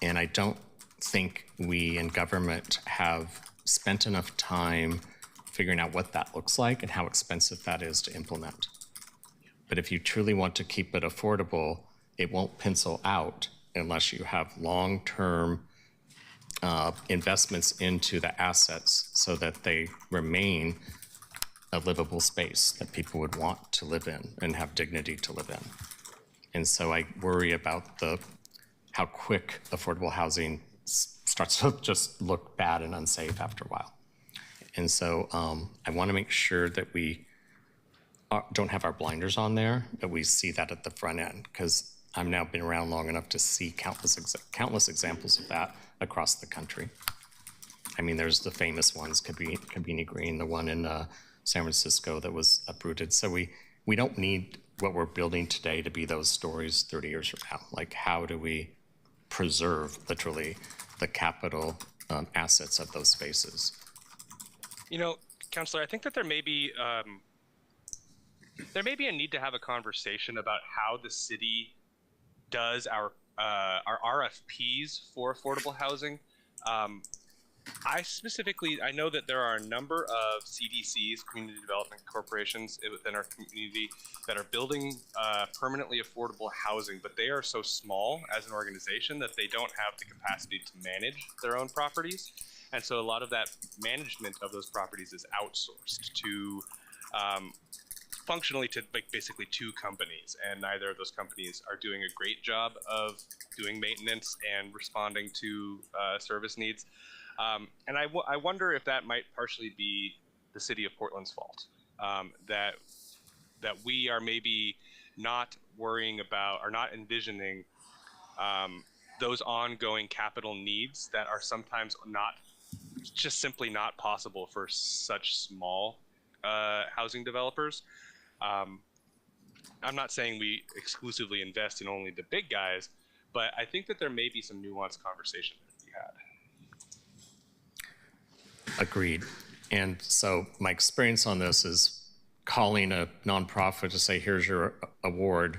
And I don't think we in government have spent enough time figuring out what that looks like and how expensive that is to implement. But if you truly want to keep it affordable, it won't pencil out unless you have long-term investments into the assets so that they remain a livable space that people would want to live in and have dignity to live in. And so I worry about how quick affordable housing starts to just look bad and unsafe after a while. And so I want to make sure that we don't have our blinders on there, but we see that at the front end, because I've now been around long enough to see countless examples of that across the country. I mean, there's the famous ones, Cabrini Green, the one in San Francisco that was uprooted. So we don't need what we're building today to be those stories 30 years from now. Like, how do we preserve, literally, the capital assets of those spaces? Counselor, I think that there may be a need to have a conversation about how the city does our RFPs for affordable housing. I know that there are a number of CDCs, community development corporations within our community that are building permanently affordable housing, but they are so small as an organization that they don't have the capacity to manage their own properties. And so a lot of that management of those properties is outsourced to functionally to basically two companies, and neither of those companies are doing a great job of doing maintenance and responding to service needs. And I wonder if that might partially be the city of Portland's fault, that we are maybe not worrying about or not envisioning those ongoing capital needs that are sometimes just simply not possible for such small housing developers. I'm not saying we exclusively invest in only the big guys, but I think that there may be some nuanced conversation that we had. Agreed. And so my experience on this is calling a nonprofit to say, here's your award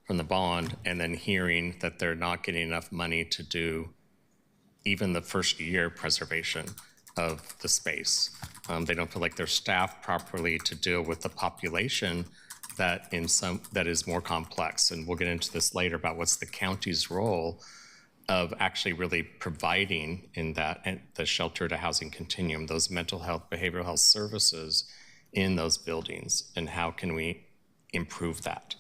from the bond, and then hearing that they're not getting enough money to do even the first year preservation of the space. They don't feel like they're staffed properly to deal with the population that is more complex. And we'll get into this later about what's the county's role of actually really providing in that and the shelter to housing continuum, those mental health, behavioral health services in those buildings, and how can we improve that?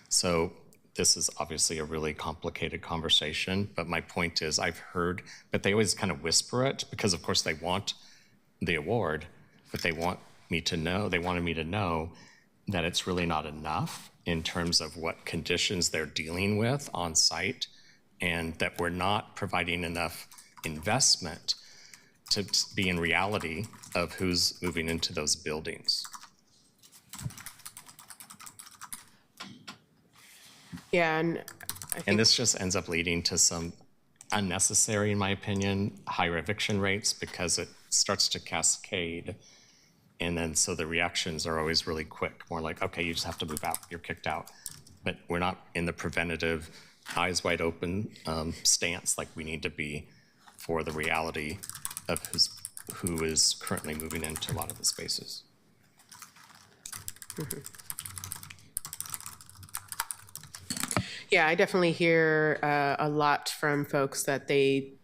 So this is obviously a really complicated conversation, but my point is I've heard, but they always kind of whisper it because of course they want the award, but they wanted me to know that it's really not enough in terms of what conditions they're dealing with on site, and that we're not providing enough investment to be in reality of who's moving into those buildings. Yeah, and I think And this just ends up leading to some unnecessary, in my opinion, higher eviction rates because it starts to cascade. And then so the reactions are always really quick, more like, okay, you just have to move out, you're kicked out. But we're not in the preventative, eyes wide open stance like we need to be for the reality of who is currently moving into a lot of the spaces. Yeah, I definitely hear a lot from folks that they,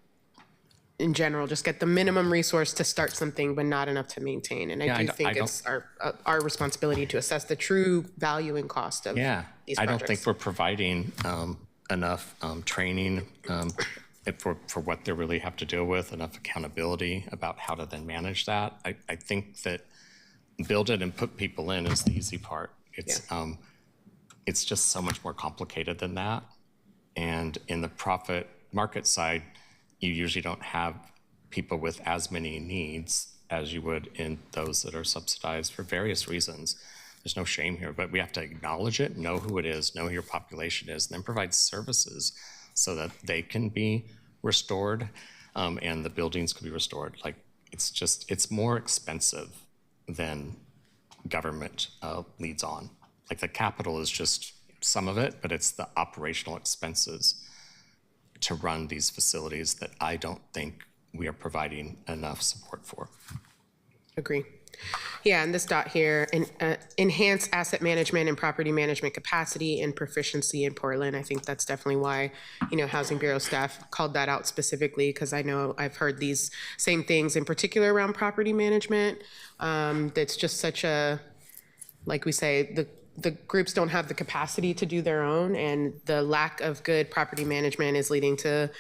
in general, just get the minimum resource to start something, but not enough to maintain. And I think it's our responsibility to assess the true value and cost of these projects. I don't think we're providing enough training for what they really have to deal with, enough accountability about how to then manage that. I think that build it and put people in is the easy part. It's just so much more complicated than that. And in the profit market side, you usually don't have people with as many needs as you would in those that are subsidized for various reasons. There's no shame here, but we have to acknowledge it, know who it is, know who your population is, and then provide services so that they can be restored and the buildings can be restored. Like, it's more expensive than government leads on. Like, the capital is just some of it, but it's the operational expenses to run these facilities that I don't think we are providing enough support for. Agree. Yeah, and this dot here, enhance asset management and property management capacity and proficiency in Portland. I think that's definitely why, Housing Bureau staff called that out specifically, because I know I've heard these same things in particular around property management. That's just such a, like we say, the groups don't have the capacity to do their own, and the lack of good property management is leading to,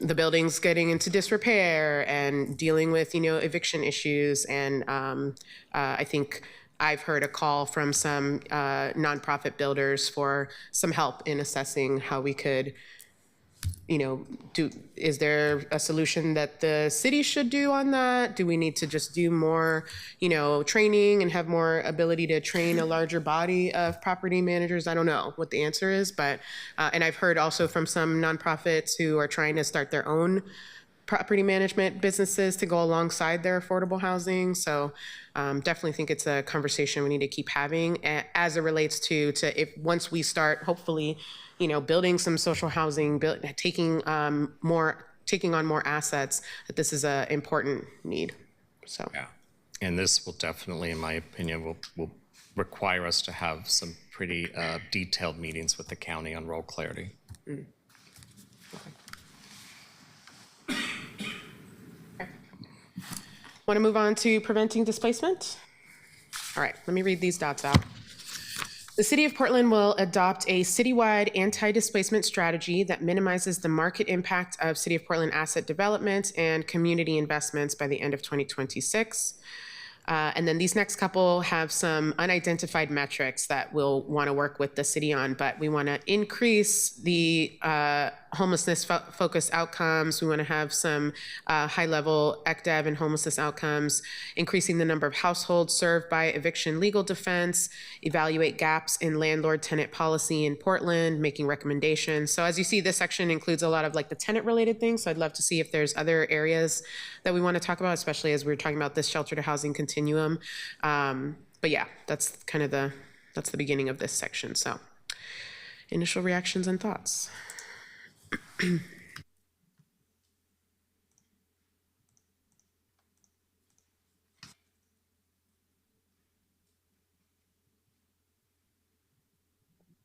the buildings getting into disrepair and dealing with, eviction issues. And I think I've heard a call from some nonprofit builders for some help in assessing how we could, is there a solution that the city should do on that? Do we need to just do more, training and have more ability to train a larger body of property managers? I don't know what the answer is, but, and I've heard also from some nonprofits who are trying to start their own property management businesses to go alongside their affordable housing. So definitely think it's a conversation we need to keep having as it relates to if once we start, hopefully, building some social housing, taking on more assets, that this is an important need. So yeah, and this will definitely, in my opinion, will require us to have some pretty detailed meetings with the county on role clarity. Okay. Want to move on to preventing displacement? All right, let me read these dots out. The City of Portland will adopt a citywide anti-displacement strategy that minimizes the market impact of City of Portland asset development and community investments by the end of 2026. And then these next couple have some unidentified metrics that we'll want to work with the city on, but we want to increase the homelessness focused outcomes. We want to have some high level ECDEV and homelessness outcomes, increasing the number of households served by eviction legal defense, evaluate gaps in landlord tenant policy in Portland, making recommendations. So as you see, this section includes a lot of like the tenant related things. So I'd love to see if there's other areas that we want to talk about, especially as we're talking about this shelter to housing continuum. But yeah, that's kind of that's the beginning of this section. So initial reactions and thoughts.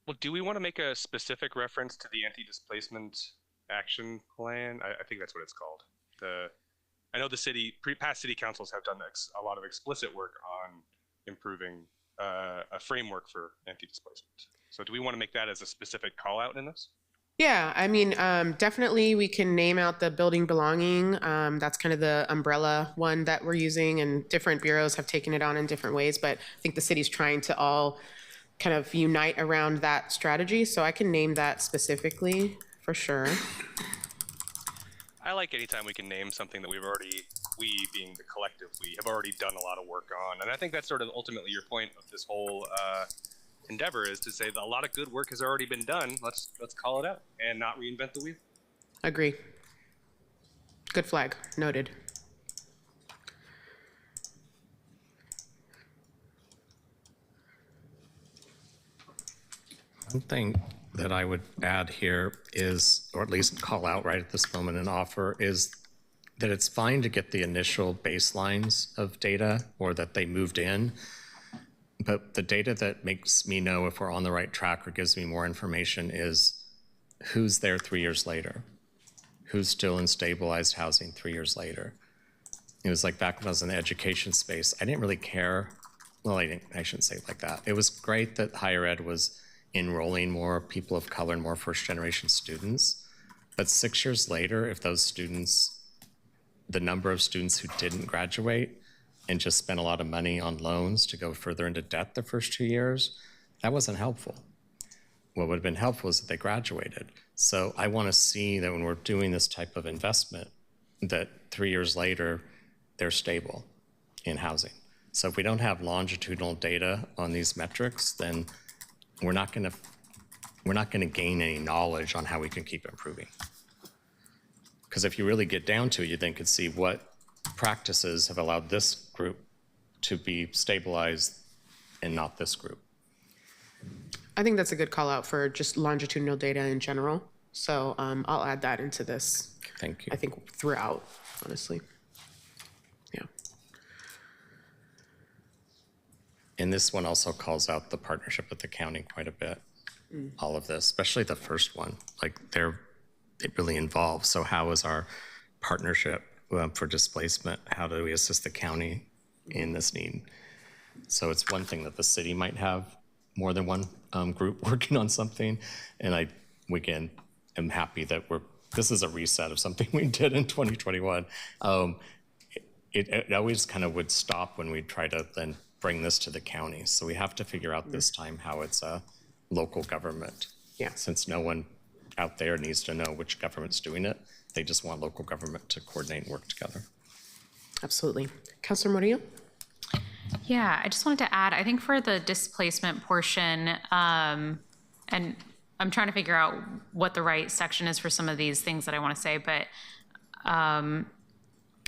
Well, do we want to make a specific reference to the anti-displacement action plan? I think that's what it's called. I know the past city councils have done a lot of explicit work on improving a framework for anti-displacement. So do we want to make that as a specific call out in this? Yeah, I mean, definitely we can name out the building belonging. That's kind of the umbrella one that we're using, and different bureaus have taken it on in different ways, but I think the city's trying to all kind of unite around that strategy. So I can name that specifically for sure. I like anytime we can name something that we being the collective, we have already done a lot of work on. And I think that's sort of ultimately your point of this whole endeavor, is to say that a lot of good work has already been done. Let's call it out and not reinvent the wheel. Agree. Good flag. Noted. One thing that I would add here is, or at least call out right at this moment and offer, is that it's fine to get the initial baselines of data or that they moved in, but the data that makes me know if we're on the right track or gives me more information is who's there 3 years later, who's still in stabilized housing 3 years later. It was like back when I was in the education space, I didn't really care. Well, I shouldn't say it like that. It was great that higher ed was enrolling more people of color and more first-generation students. But 6 years later, if those students, the number of students who didn't graduate and just spent a lot of money on loans to go further into debt the first 2 years, that wasn't helpful. What would have been helpful is that they graduated. So I want to see that when we're doing this type of investment, that 3 years later, they're stable in housing. So if we don't have longitudinal data on these metrics, then we're not going to gain any knowledge on how we can keep improving. Because if you really get down to it, you then could see what practices have allowed this group to be stabilized and not this group. I think that's a good call out for just longitudinal data in general. So I'll add that into this. Thank you. I think throughout, honestly. Yeah. And this one also calls out the partnership with the county quite a bit. All of this, especially the first one, like it really involves. So how is our partnership for displacement? How do we assist the county in this need? So it's one thing that the city might have more than one group working on something. And I, again, am happy that this is a reset of something we did in 2021. It always kind of would stop when we try to then bring this to the county. So we have to figure out this time how it's a local government. Yeah. Since no one out there needs to know which government's doing it. They just want local government to coordinate and work together. Absolutely. Councilor Murillo? Yeah, I just wanted to add, I think for the displacement portion, and I'm trying to figure out what the right section is for some of these things that I want to say, but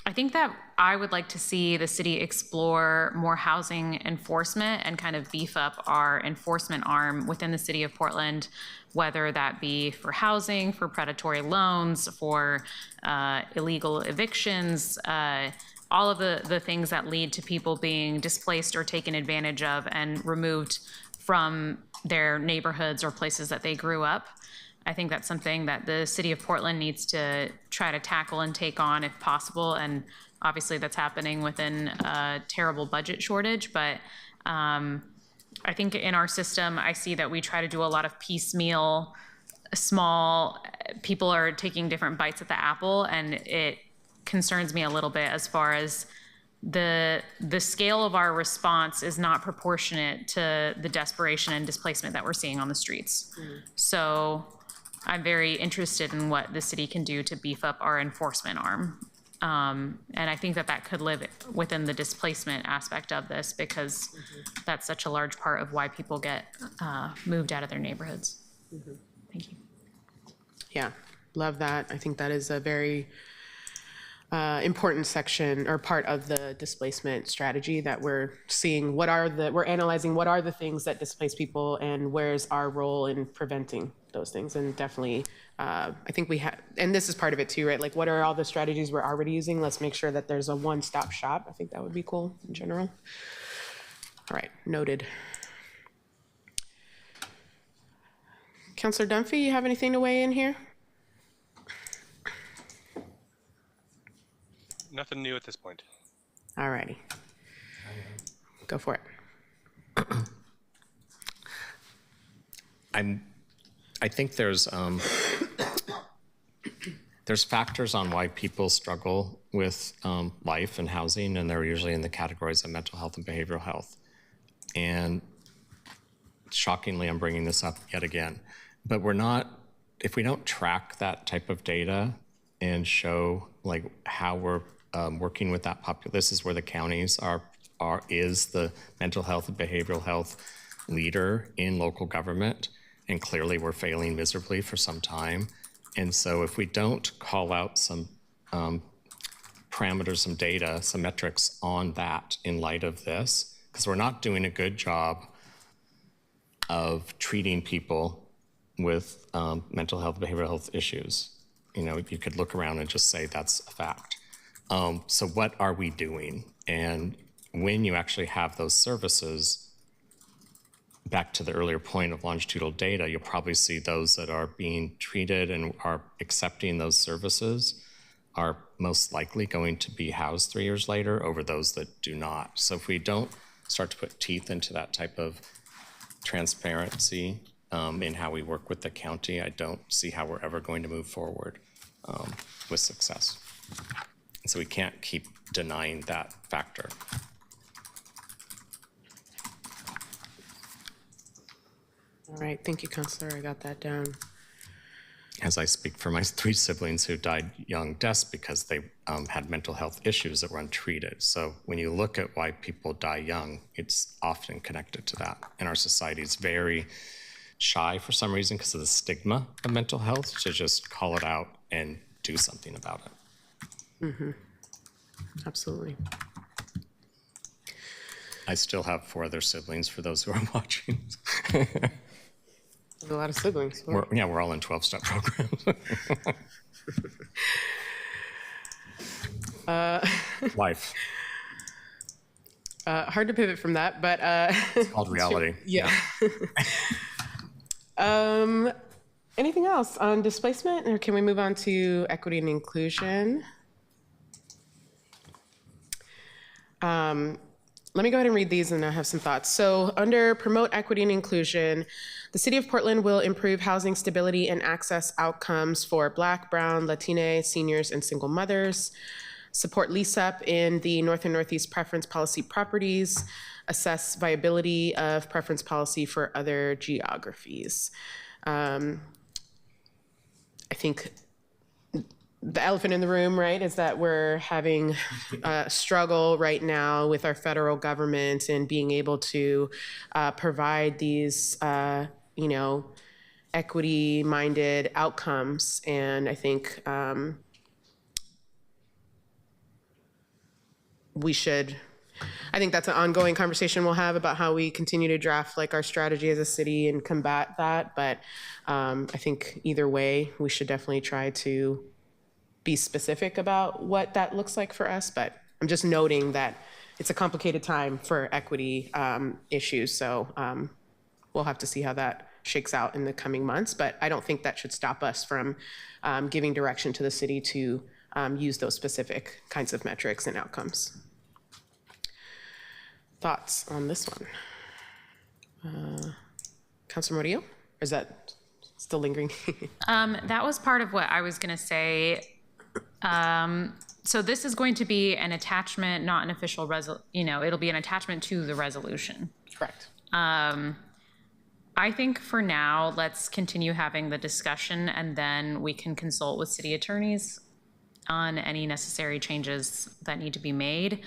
I think that I would like to see the city explore more housing enforcement and kind of beef up our enforcement arm within the city of Portland, whether that be for housing, for predatory loans, for illegal evictions, all of the things that lead to people being displaced or taken advantage of and removed from their neighborhoods or places that they grew up. I think that's something that the city of Portland needs to try to tackle and take on if possible. And obviously that's happening within a terrible budget shortage. But I think in our system, I see that we try to do a lot of piecemeal, small, people are taking different bites at the apple. And it concerns me a little bit as far as the scale of our response is not proportionate to the desperation and displacement that we're seeing on the streets. So I'm very interested in what the city can do to beef up our enforcement arm. And I think that could live within the displacement aspect of this because that's such a large part of why people get moved out of their neighborhoods. Thank you. Yeah, love that. I think that is a very important section or part of the displacement strategy that we're seeing. We're analyzing what are the things that displace people and where's our role in preventing those things. And definitely, I think we have, and this is part of it too, right? Like what are all the strategies we're already using? Let's make sure that there's a one-stop shop. I think that would be cool in general. All right, noted. Councilor Dunphy, you have anything to weigh in here? Nothing new at this point. All righty. Go for it. I think there's factors on why people struggle with life and housing, and they're usually in the categories of mental health and behavioral health. And shockingly, I'm bringing this up yet again, but if we don't track that type of data and show like how we're working with that population. This is where the counties is the mental health and behavioral health leader in local government, and clearly we're failing miserably for some time. And so if we don't call out some parameters, some data, some metrics on that in light of this, because we're not doing a good job of treating people with mental health, behavioral health issues. You know, you could look around and just say that's a fact. So what are we doing? And when you actually have those services, back to the earlier point of longitudinal data, you'll probably see those that are being treated and are accepting those services are most likely going to be housed 3 years later over those that do not. So if we don't start to put teeth into that type of transparency in how we work with the county, I don't see how we're ever going to move forward with success. So we can't keep denying that factor. All right, thank you, Counselor. I got that down. As I speak for my 3 siblings who died young deaths because they had mental health issues that were untreated. So when you look at why people die young, it's often connected to that. And our society is very shy for some reason because of the stigma of mental health to just call it out and do something about it. Mm-hmm. Absolutely. I still have 4 other siblings for those who are watching. There's a lot of siblings. We're all in 12-step programs. Life. Hard to pivot from that, but It's called reality. yeah. Anything else on displacement, or can we move on to equity and inclusion? Let me go ahead and read these and I have some thoughts. So under promote equity and inclusion, the City of Portland will improve housing stability and access outcomes for Black, Brown, Latina, seniors, and single mothers, support lease-up in the North and Northeast preference policy properties, assess viability of preference policy for other geographies. I think the elephant in the room, right, is that we're having a struggle right now with our federal government and being able to provide these, equity-minded outcomes. And I think I think that's an ongoing conversation we'll have about how we continue to draft like our strategy as a city and combat that. But I think either way, we should definitely try to be specific about what that looks like for us. But I'm just noting that it's a complicated time for equity issues. So we'll have to see how that shakes out in the coming months. But I don't think that should stop us from giving direction to the city to use those specific kinds of metrics and outcomes. Thoughts on this one? Councilor Murillo, or is that still lingering? That was part of what I was going to say. So this is going to be an attachment, not an official it'll be an attachment to the resolution. Correct. I think for now, let's continue having the discussion and then we can consult with city attorneys on any necessary changes that need to be made.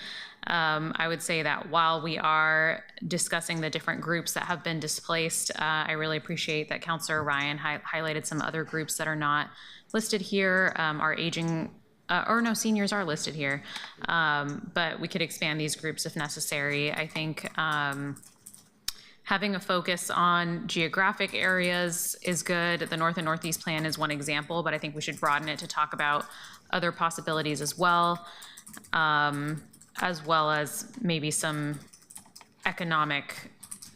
I would say that while we are discussing the different groups that have been displaced, I really appreciate that Councilor Ryan highlighted some other groups that are not listed here. Our aging, seniors are listed here, but we could expand these groups if necessary. I think having a focus on geographic areas is good. The North and Northeast Plan is one example, but I think we should broaden it to talk about other possibilities as well as maybe some economic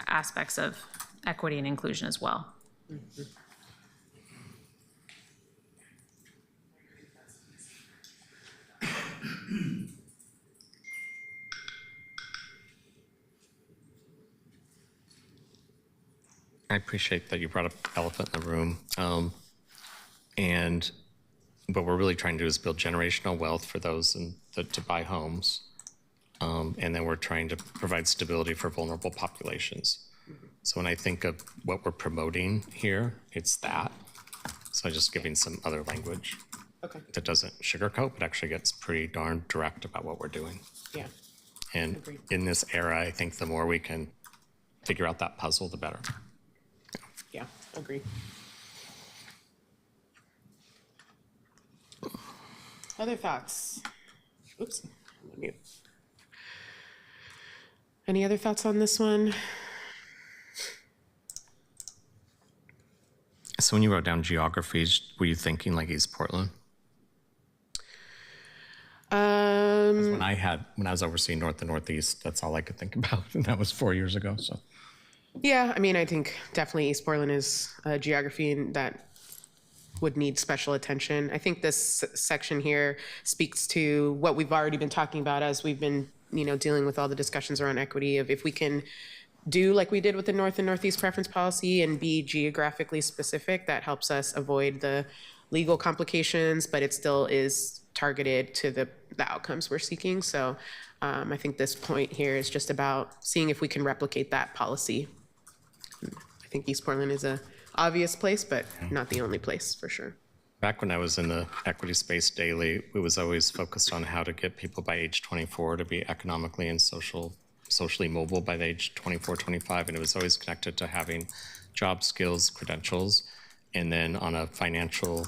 aspects of equity and inclusion as well. Mm-hmm. I appreciate that you brought up elephant in the room. And what we're really trying to do is build generational wealth for those to buy homes. And then we're trying to provide stability for vulnerable populations. So when I think of what we're promoting here, it's that. So I'm just giving some other language. Okay. that doesn't sugarcoat, but actually gets pretty darn direct about what we're doing. Yeah. And Agreed. in this era, I think the more we can figure out that puzzle, the better. Yeah. Agree. Other thoughts? Oops. I'm on mute. Any other thoughts on this one? So when you wrote down geographies, were you thinking like East Portland? When I was overseeing North and Northeast, that's all I could think about, and that was 4 years ago. So Yeah, I mean, I think definitely East Portland is a geography that would need special attention. I think this section here speaks to what we've already been talking about as we've been, dealing with all the discussions around equity of if we can do like we did with the North and Northeast preference policy and be geographically specific, that helps us avoid the legal complications, but it still is targeted to the outcomes we're seeking. So I think this point here is just about seeing if we can replicate that policy. I think East Portland is a obvious place, but not the only place for sure. back when I was in the equity space daily, it was always focused on how to get people by age 24 to be economically and socially mobile by the age 24, 25. And it was always connected to having job skills, credentials, and then on a financial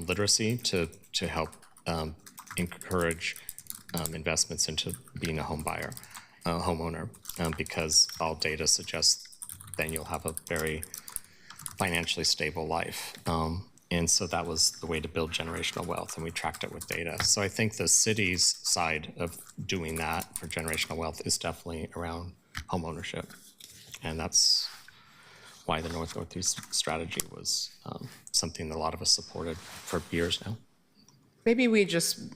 literacy to help encourage investments into being a home buyer, homeowner, because all data suggests then you'll have a very financially stable life. And so that was the way to build generational wealth, and we tracked it with data. So I think the city's side of doing that for generational wealth is definitely around home ownership. And that's why the North-Northeast strategy was something that a lot of us supported for years now. Maybe we just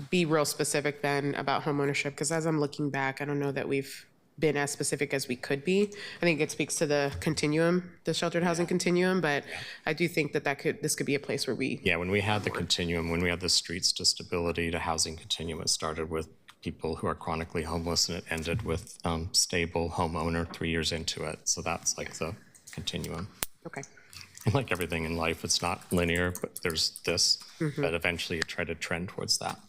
be real specific then about homeownership, because as I'm looking back, I don't know that we've been as specific as we could be. I think it speaks to the continuum, the sheltered housing continuum, but I do think that this could be a place where we. Yeah, when we had the continuum, when we had the streets to stability to housing continuum, it started with people who are chronically homeless, and it ended with stable homeowner 3 years into it. So that's like the continuum. Okay. And like everything in life, it's not linear, but there's this, but eventually you try to trend towards that.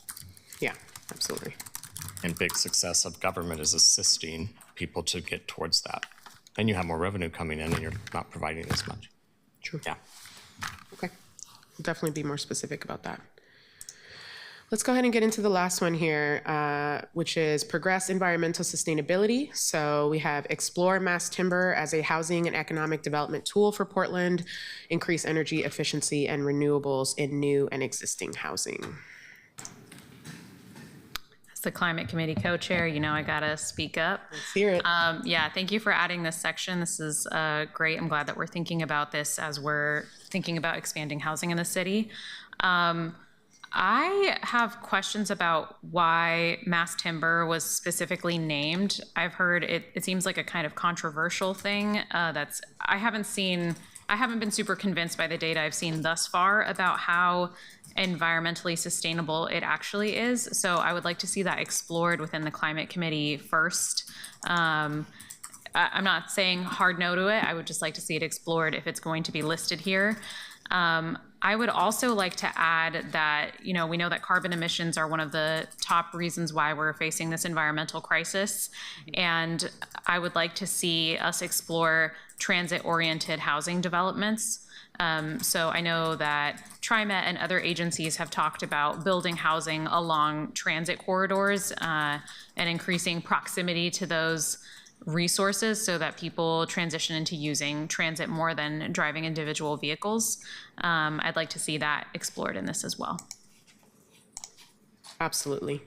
Yeah, absolutely. And big success of government is assisting people to get towards that. Then you have more revenue coming in and you're not providing as much. True. Yeah. Okay. We'll definitely be more specific about that. Let's go ahead and get into the last one here, which is progress environmental sustainability. So we have explore mass timber as a housing and economic development tool for Portland, increase energy efficiency and renewables in new and existing housing. As the Climate Committee co-chair, I gotta speak up. Let's hear it. Yeah, thank you for adding this section. This is great. I'm glad that we're thinking about this as we're thinking about expanding housing in the city. I have questions about why mass timber was specifically named. I've heard it seems like a kind of controversial thing. I haven't been super convinced by the data I've seen thus far about how environmentally sustainable it actually is. So I would like to see that explored within the Climate Committee first. I'm not saying hard no to it. I would just like to see it explored if it's going to be listed here. I would also like to add that, we know that carbon emissions are one of the top reasons why we're facing this environmental crisis. And I would like to see us explore transit-oriented housing developments. So I know that TriMet and other agencies have talked about building housing along transit corridors and increasing proximity to those resources so that people transition into using transit more than driving individual vehicles. I'd like to see that explored in this as well. Absolutely.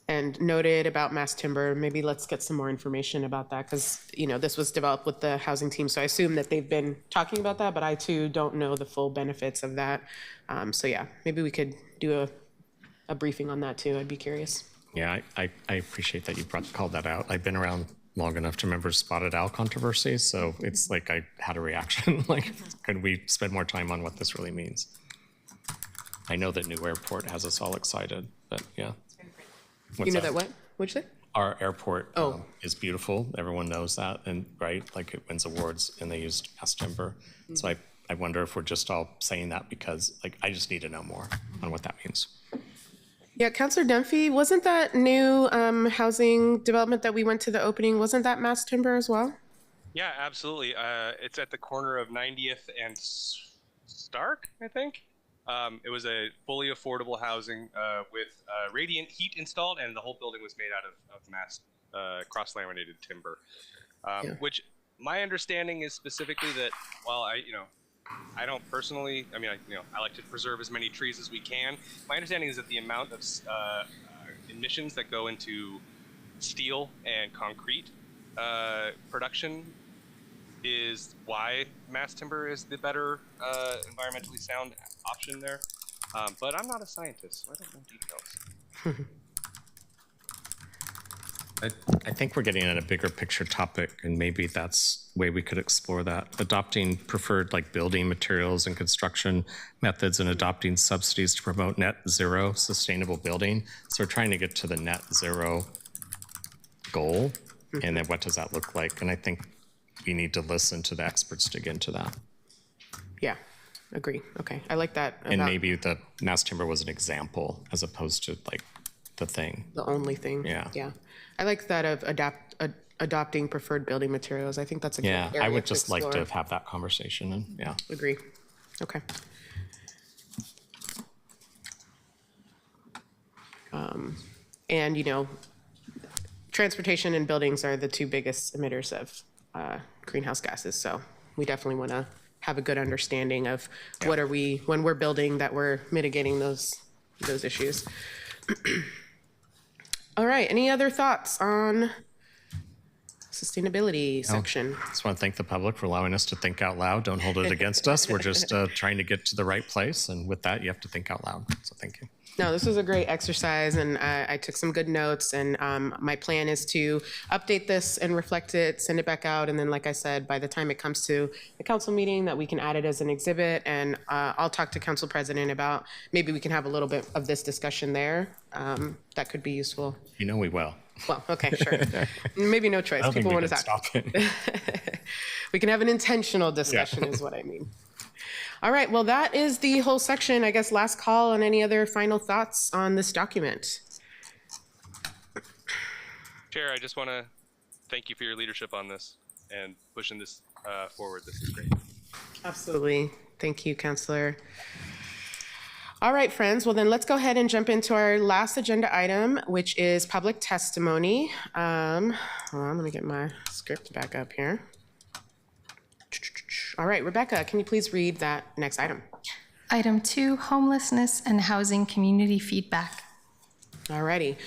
And noted about mass timber, maybe let's get some more information about that, because, this was developed with the housing team. So I assume that they've been talking about that, but I too don't know the full benefits of that. So yeah, maybe we could do a briefing on that too. I'd be curious. Yeah, I appreciate that you called that out. I've been around long enough to remember spotted owl controversy. So it's like I had a reaction, like, could we spend more time on what this really means? I know that new airport has us all excited, but yeah. You know that what? What'd you say? Our airport is beautiful. Everyone knows that, and right, like it wins awards, and they used mass timber. So I wonder if we're just all saying that because, like, I just need to know more on what that means. Yeah, Councilor Dunphy, wasn't that new housing development that we went to the opening, wasn't that mass timber as well? Yeah, absolutely. It's at the corner of 90th and Stark, I think. It was a fully affordable housing with radiant heat installed, and the whole building was made out of mass cross-laminated timber. Which my understanding is specifically that while I don't personally, I like to preserve as many trees as we can. My understanding is that the amount of emissions that go into steel and concrete production is why mass timber is the better environmentally sound option there. But I'm not a scientist, so I don't know details. I think we're getting at a bigger picture topic, and maybe that's a way we could explore that. Adopting preferred like building materials and construction methods, and adopting subsidies to promote net zero sustainable building. So we're trying to get to the net zero goal, and then what does that look like? And I think we need to listen to the experts to get into that. Yeah, agree. Okay, I like that. And maybe the mass timber was an example as opposed to like the thing. The only thing. Yeah. Yeah. I like that of adopting preferred building materials. I think that's a good area I would to just like explore. to have that conversation, and yeah. Agree. Okay. And transportation and buildings are the two biggest emitters of greenhouse gases. So we definitely want to have a good understanding of what are we, when we're building, that we're mitigating those issues. All right, any other thoughts on sustainability section? I just want to thank the public for allowing us to think out loud. Don't hold it against us. We're just trying to get to the right place. And with that, you have to think out loud. So thank you. No, this was a great exercise, and I took some good notes, and my plan is to update this and reflect it, send it back out, and then, like I said, by the time it comes to the council meeting, that we can add it as an exhibit, and I'll talk to council president about maybe we can have a little bit of this discussion there. That could be useful. You know we will. Well, okay, sure. Maybe no choice. People want to talk. Stop it. We can have an intentional discussion is what I mean. All right, well, that is the whole section. I guess last call on any other final thoughts on this document. Chair, I just want to thank you for your leadership on this and pushing this forward. This is great. Absolutely. Thank you, Councilor. All right, friends. Well, then let's go ahead and jump into our last agenda item, which is public testimony. Hold on, let me get my script back up here. All right, Rebecca, can you please read that next item? Item 2, homelessness and housing community feedback. All righty.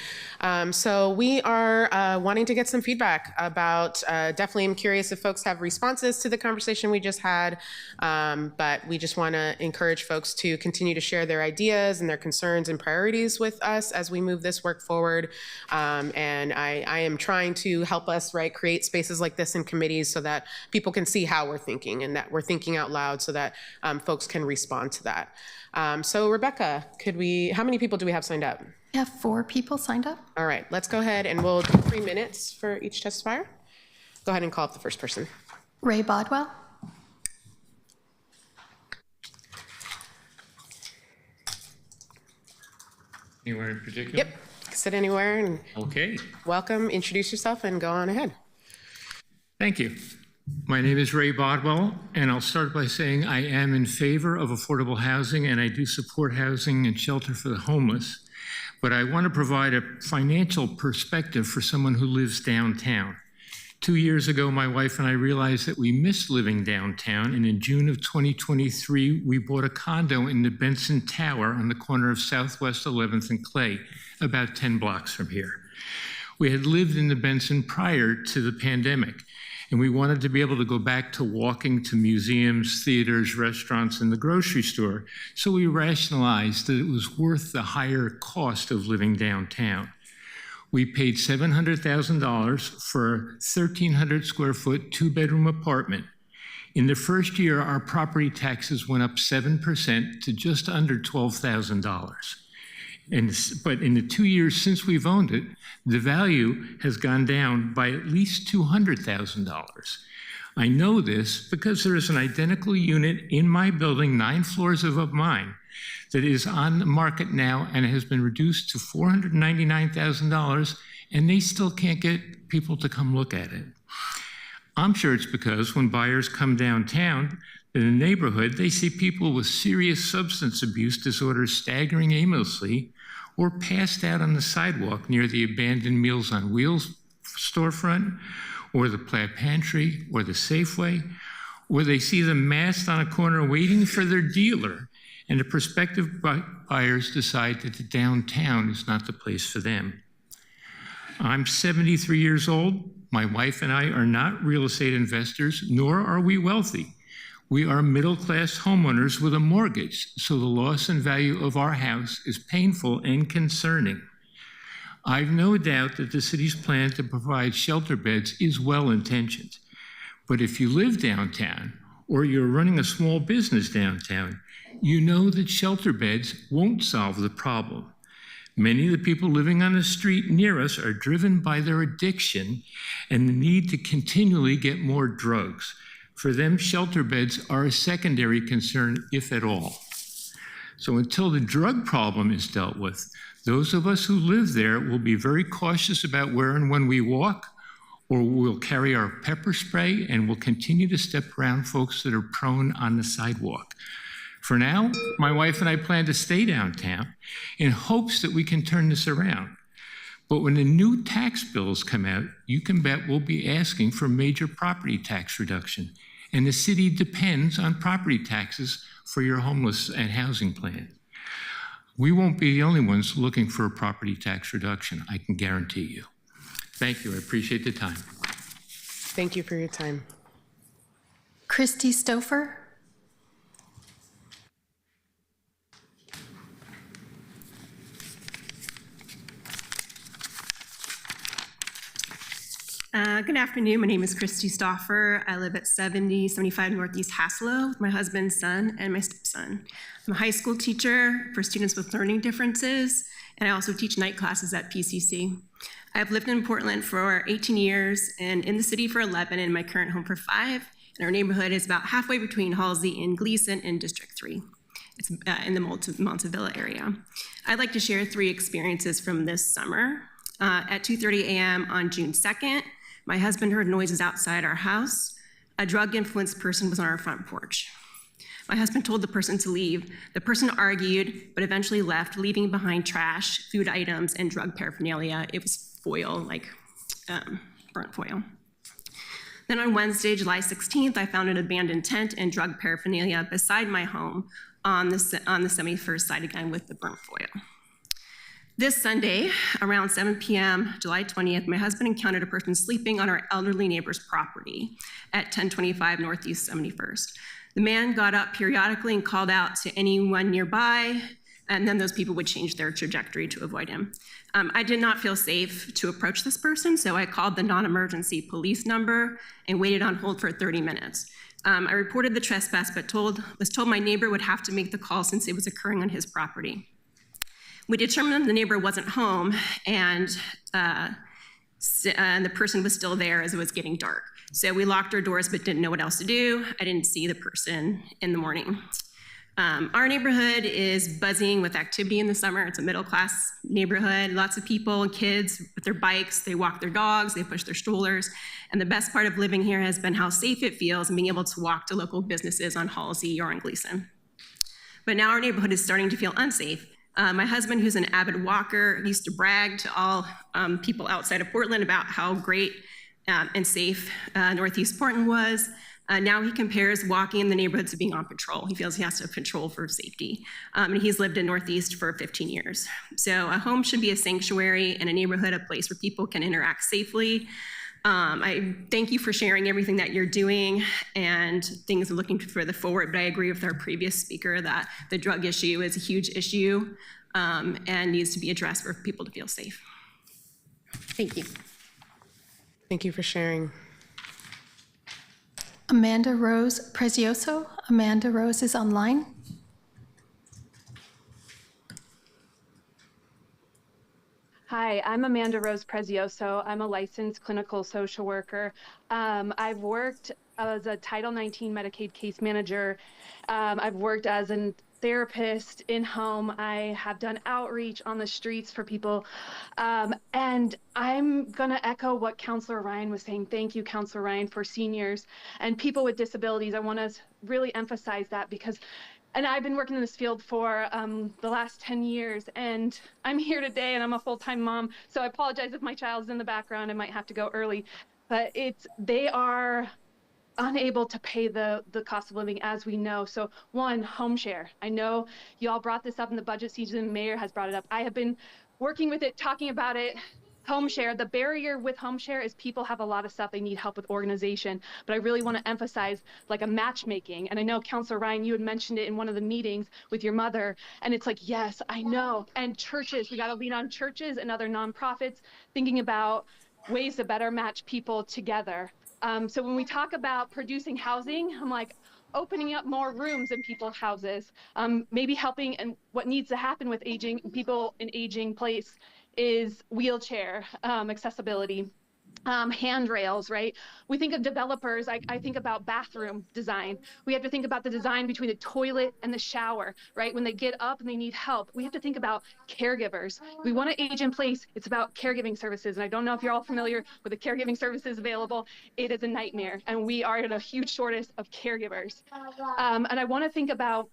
So we are wanting to get some feedback about, definitely I'm curious if folks have responses to the conversation we just had, but we just want to encourage folks to continue to share their ideas and their concerns and priorities with us as we move this work forward. And I am trying to help us, create spaces like this in committees so that people can see how we're thinking and that we're thinking out loud so that folks can respond to that. So Rebecca, how many people do we have signed up? We have 4 people signed up. All right, let's go ahead and we'll do 3 minutes for each testifier. Go ahead and call up the first person. Ray Bodwell. Anywhere in particular? Yep, sit anywhere and Okay, welcome, introduce yourself and go on ahead. thank you. My name is Ray Bodwell, and I'll start by saying I am in favor of affordable housing, and I do support housing and shelter for the homeless. But I want to provide a financial perspective for someone who lives downtown. 2 years ago, my wife and I realized that we missed living downtown, and in June of 2023, we bought a condo in the Benson Tower on the corner of Southwest 11th and Clay, about 10 blocks from here. We had lived in the Benson prior to the pandemic, and we wanted to be able to go back to walking to museums, theaters, restaurants, and the grocery store. So we rationalized that it was worth the higher cost of living downtown. We paid $700,000 for a 1,300 square foot 2-bedroom apartment. In the first year, our property taxes went up 7% to just under $12,000. But in the 2 years since we've owned it, the value has gone down by at least $200,000. I know this because there is an identical unit in my building 9 floors above mine that is on the market now and has been reduced to $499,000, and they still can't get people to come look at it. I'm sure it's because when buyers come downtown in the neighborhood, they see people with serious substance abuse disorders staggering aimlessly or passed out on the sidewalk near the abandoned Meals on Wheels storefront, or the Plaid Pantry, or the Safeway, or they see them massed on a corner waiting for their dealer, and the prospective buyers decide that the downtown is not the place for them. I'm 73 years old. My wife and I are not real estate investors, nor are we wealthy. We are middle-class homeowners with a mortgage, so the loss in value of our house is painful and concerning. I've no doubt that the city's plan to provide shelter beds is well-intentioned. But if you live downtown, or you're running a small business downtown, you know that shelter beds won't solve the problem. Many of the people living on the street near us are driven by their addiction and the need to continually get more drugs. For them, shelter beds are a secondary concern, if at all. So until the drug problem is dealt with, those of us who live there will be very cautious about where and when we walk, or we'll carry our pepper spray and we'll continue to step around folks that are prone on the sidewalk. For now, my wife and I plan to stay downtown in hopes that we can turn this around. But when the new tax bills come out, you can bet we'll be asking for major property tax reduction. And the city depends on property taxes for your homeless and housing plan. We won't be the only ones looking for a property tax reduction, I can guarantee you. Thank you, I appreciate the time. Thank you for your time. Christy Stouffer. Good afternoon. My name is Christy Stauffer. I live at 7075 Northeast Haslow with my husband, son, and my stepson. I'm a high school teacher for students with learning differences, and I also teach night classes at PCC. I've lived in Portland for 18 years and in the city for 11, and my current home for 5. And our neighborhood is about halfway between Halsey and Gleason in District 3. It's in the Montevilla area. I'd like to share 3 experiences from this summer. At 2:30 a.m. on June 2nd, my husband heard noises outside our house. A drug-influenced person was on our front porch. My husband told the person to leave. The person argued, but eventually left, leaving behind trash, food items, and drug paraphernalia. It was foil, like burnt foil. Then on Wednesday, July 16th, I found an abandoned tent and drug paraphernalia beside my home on the 71st side again with the burnt foil. This Sunday, around 7 p.m., July 20th, my husband encountered a person sleeping on our elderly neighbor's property at 1025 Northeast 71st. The man got up periodically and called out to anyone nearby, and then those people would change their trajectory to avoid him. I did not feel safe to approach this person, so I called the non-emergency police number and waited on hold for 30 minutes. I reported the trespass, but was told my neighbor would have to make the call since it was occurring on his property. We determined the neighbor wasn't home, and the person was still there as it was getting dark. So we locked our doors but didn't know what else to do. I didn't see the person in the morning. Our neighborhood is buzzing with activity in the summer. It's a middle-class neighborhood, lots of people and kids with their bikes. They walk their dogs, they push their strollers. And the best part of living here has been how safe it feels and being able to walk to local businesses on Halsey or on Gleason. But now our neighborhood is starting to feel unsafe. My husband, who's an avid walker, used to brag to all people outside of Portland about how great and safe Northeast Portland was. Now he compares walking in the neighborhood to being on patrol. He feels he has to patrol for safety. And he's lived in Northeast for 15 years. So a home should be a sanctuary, and a neighborhood a place where people can interact safely. I thank you for sharing everything that you're doing, and things are looking further forward, but I agree with our previous speaker that the drug issue is a huge issue and needs to be addressed for people to feel safe. Thank you. Thank you for sharing. Amanda Rose Prezioso. Amanda Rose is online. Hi, Hi, I'm Amanda Rose Prezioso. I'm a licensed clinical social worker. I've worked as a Title 19 Medicaid case manager. I've worked as a therapist in home. I have done outreach on the streets for people. And I'm going to echo what Councilor Ryan was saying. Thank you, Councilor Ryan, for seniors and people with disabilities. I want to really emphasize that because and I've been working in this field for the last 10 years, and I'm here today, and I'm a full-time mom, so I apologize if my child's in the background. I might have to go early, but they are unable to pay the cost of living, as we know. So one, home share. I know you all brought this up in the budget season. The mayor has brought it up. I have been working with it, talking about it. Home share, the barrier with home share is people have a lot of stuff they need help with organization, but I really want to emphasize like a matchmaking. And I know Councilor Ryan, you had mentioned it in one of the meetings with your mother, and it's like, yes, I know. And churches, we got to lean on churches and other nonprofits thinking about ways to better match people together. So when we talk about producing housing, I'm like, opening up more rooms in people's houses, maybe helping, and what needs to happen with people in aging place is wheelchair accessibility, handrails, right? We think of developers, I think about bathroom design. We have to think about the design between the toilet and the shower, right? When they get up and they need help, we have to think about caregivers. We want to age in place. It's about caregiving services. And I don't know if you're all familiar with the caregiving services available. It is a nightmare. And we are at a huge shortage of caregivers. And I want to think about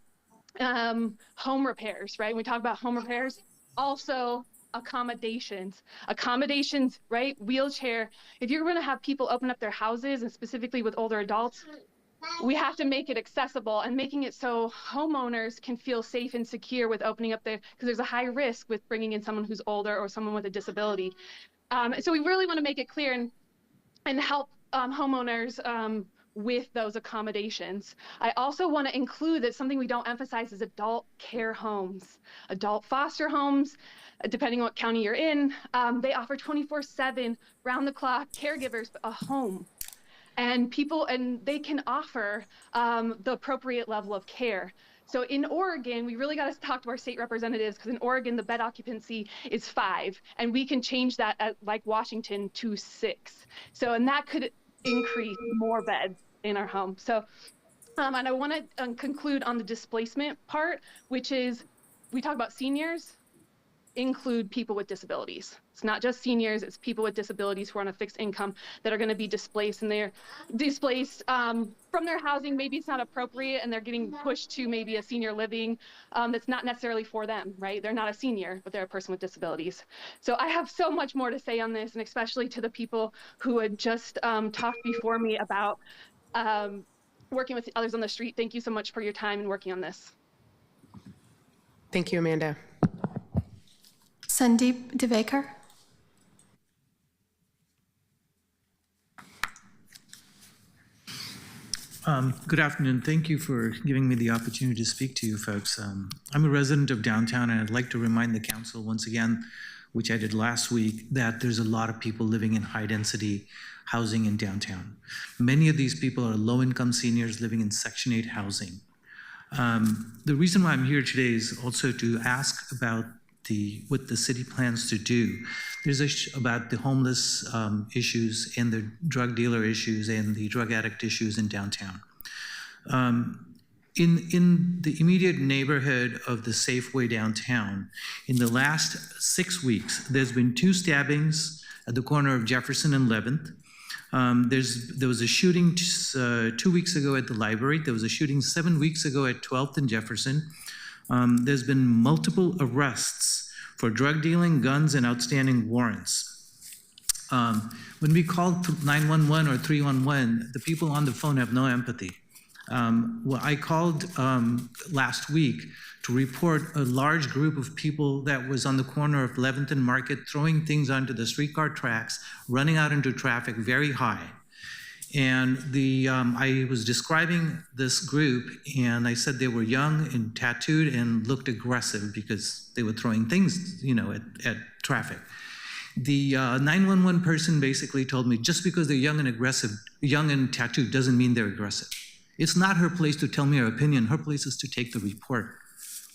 home repairs, right? When we talk about home repairs, also accommodations, right? Wheelchair. If you're going to have people open up their houses, and specifically with older adults, we have to make it accessible and making it so homeowners can feel safe and secure with opening up because there's a high risk with bringing in someone who's older or someone with a disability. So we really want to make it clear and help homeowners with those accommodations. I also want to include that something we don't emphasize is adult care homes, adult foster homes, depending on what county you're in. They offer 24/7 round the clock caregivers, a home. And they can offer the appropriate level of care. So in Oregon, we really got to talk to our state representatives, because in Oregon, the bed occupancy is 5, and we can change that at, like Washington, to 6. So, and that could increase more beds in our home. So, and I want to conclude on the displacement part, which is, we talk about seniors, include people with disabilities. It's not just seniors, it's people with disabilities who are on a fixed income that are going to be displaced, and they're displaced from their housing. Maybe it's not appropriate and they're getting pushed to maybe a senior living that's not necessarily for them, right? They're not a senior, but they're a person with disabilities. So I have so much more to say on this, and especially to the people who had just talked before me about working with others on the street. Thank you so much for your time and working on this. Thank you, Amanda. Sandeep Devekar. Good afternoon. Thank you for giving me the opportunity to speak to you folks. I'm a resident of downtown, and I'd like to remind the council once again, which I did last week, that there's a lot of people living in high-density housing in downtown. Many of these people are low-income seniors living in Section 8 housing. The reason why I'm here today is also to ask about what the city plans to do. There's about the homeless issues and the drug dealer issues and the drug addict issues in downtown. In the immediate neighborhood of the Safeway downtown, in the last 6 weeks, there's been 2 stabbings at the corner of Jefferson and 11th. There was a shooting 2 weeks ago at the library. There was a shooting 7 weeks ago at 12th and Jefferson. There's been multiple arrests for drug dealing, guns, and outstanding warrants. When we call 911 or 311, the people on the phone have no empathy. Well, I called last week to report a large group of people that was on the corner of 11th and Market throwing things onto the streetcar tracks, running out into traffic very high. And I was describing this group, and I said they were young and tattooed and looked aggressive because they were throwing things, at traffic. The 911 person basically told me, just because they're young and tattooed doesn't mean they're aggressive. It's not her place to tell me her opinion. Her place is to take the report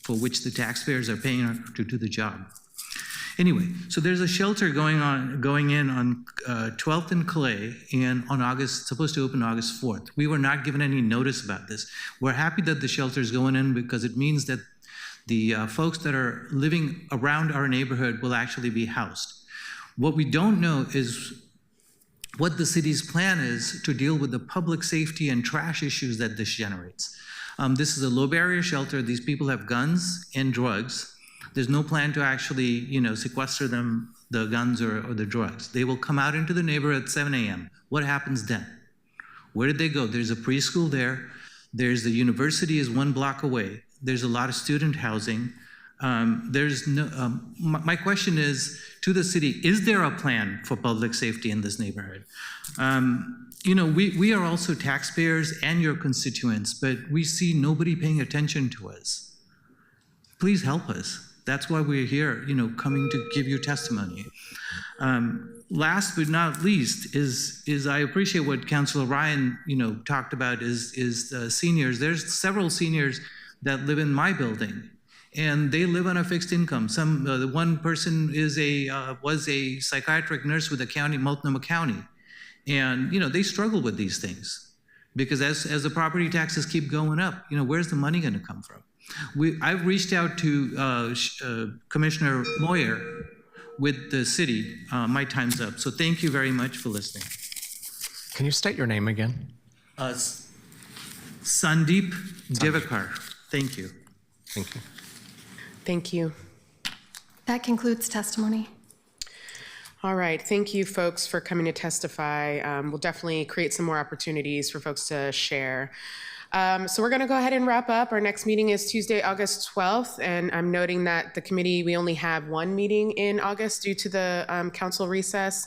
for which the taxpayers are paying her to do the job. Anyway, so there's a shelter going in on 12th and Clay, and supposed to open August 4th. We were not given any notice about this. We're happy that the shelter is going in because it means that the folks that are living around our neighborhood will actually be housed. What we don't know is what the city's plan is to deal with the public safety and trash issues that this generates. This is a low barrier shelter. These people have guns and drugs. There's no plan to actually, sequester them, the guns or the drugs. They will come out into the neighborhood at 7 a.m. What happens then? Where did they go? There's a preschool there. There's the university is 1 block away. There's a lot of student housing. My question is to the city, is there a plan for public safety in this neighborhood? We are also taxpayers and your constituents, but we see nobody paying attention to us. Please help us. That's why we're here, coming to give you testimony. Last but not least is I appreciate what Councilor Ryan, talked about is seniors. There's several seniors that live in my building, and they live on a fixed income. One person was a psychiatric nurse with Multnomah County, and they struggle with these things because as the property taxes keep going up, where's the money going to come from? I've reached out to Commissioner Moyer with the city. My time's up, so thank you very much for listening. Can you state your name again? Sandeep Divakar. Thank you. Thank you. Thank you. That concludes testimony. All right, thank you folks for coming to testify. We'll definitely create some more opportunities for folks to share. So we're going to go ahead and wrap up. Our next meeting is Tuesday, August 12th, and I'm noting that the committee, we only have one meeting in August due to the council recess.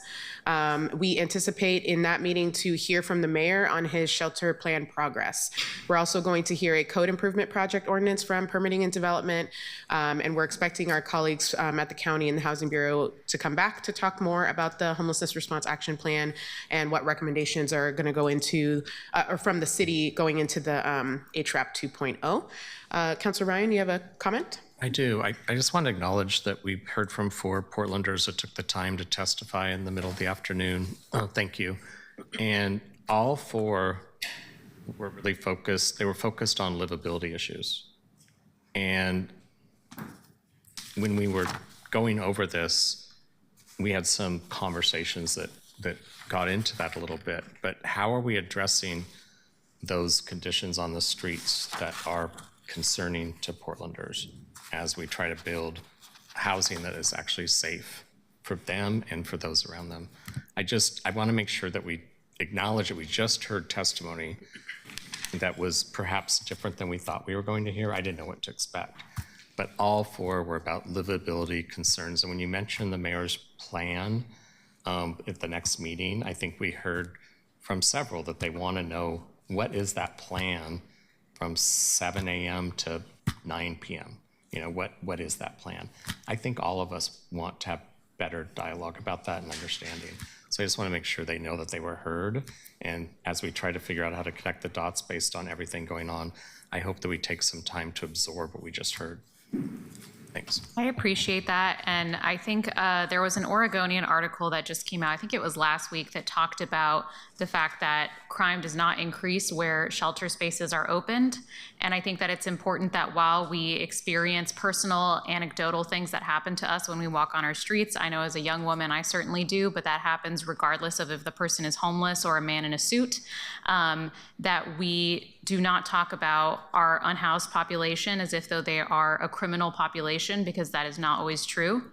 We anticipate in that meeting to hear from the mayor on his shelter plan progress. We're also going to hear a code improvement project ordinance from Permitting and Development, and we're expecting our colleagues at the county and the Housing Bureau to come back to talk more about the Homelessness Response Action Plan and what recommendations are going to go into, or from the city going into the HRAP 2.0. Councilor Ryan, you have a comment? I do. I just want to acknowledge that we heard from 4 Portlanders that took the time to testify in the middle of the afternoon. Thank you. And all 4 were really focused. They were focused on livability issues. And when we were going over this, we had some conversations that got into that a little bit. But how are we addressing those conditions on the streets that are concerning to Portlanders as we try to build housing that is actually safe for them and for those around them? I want to make sure that we acknowledge that we just heard testimony that was perhaps different than we thought we were going to hear. I didn't know what to expect, but all 4 were about livability concerns. And when you mentioned the mayor's plan at the next meeting, I think we heard from several that they want to know, what is that plan from 7 a.m. to 9 p.m.? What is that plan? I think all of us want to have better dialogue about that and understanding. So I just want to make sure they know that they were heard. And as we try to figure out how to connect the dots based on everything going on, I hope that we take some time to absorb what we just heard. Thanks. I appreciate that. And I think there was an Oregonian article that just came out, I think it was last week, that talked about the fact that crime does not increase where shelter spaces are opened. And I think that it's important that while we experience personal, anecdotal things that happen to us when we walk on our streets, I know as a young woman, I certainly do, but that happens regardless of if the person is homeless or a man in a suit, that we do not talk about our unhoused population as if though they are a criminal population, because that is not always true.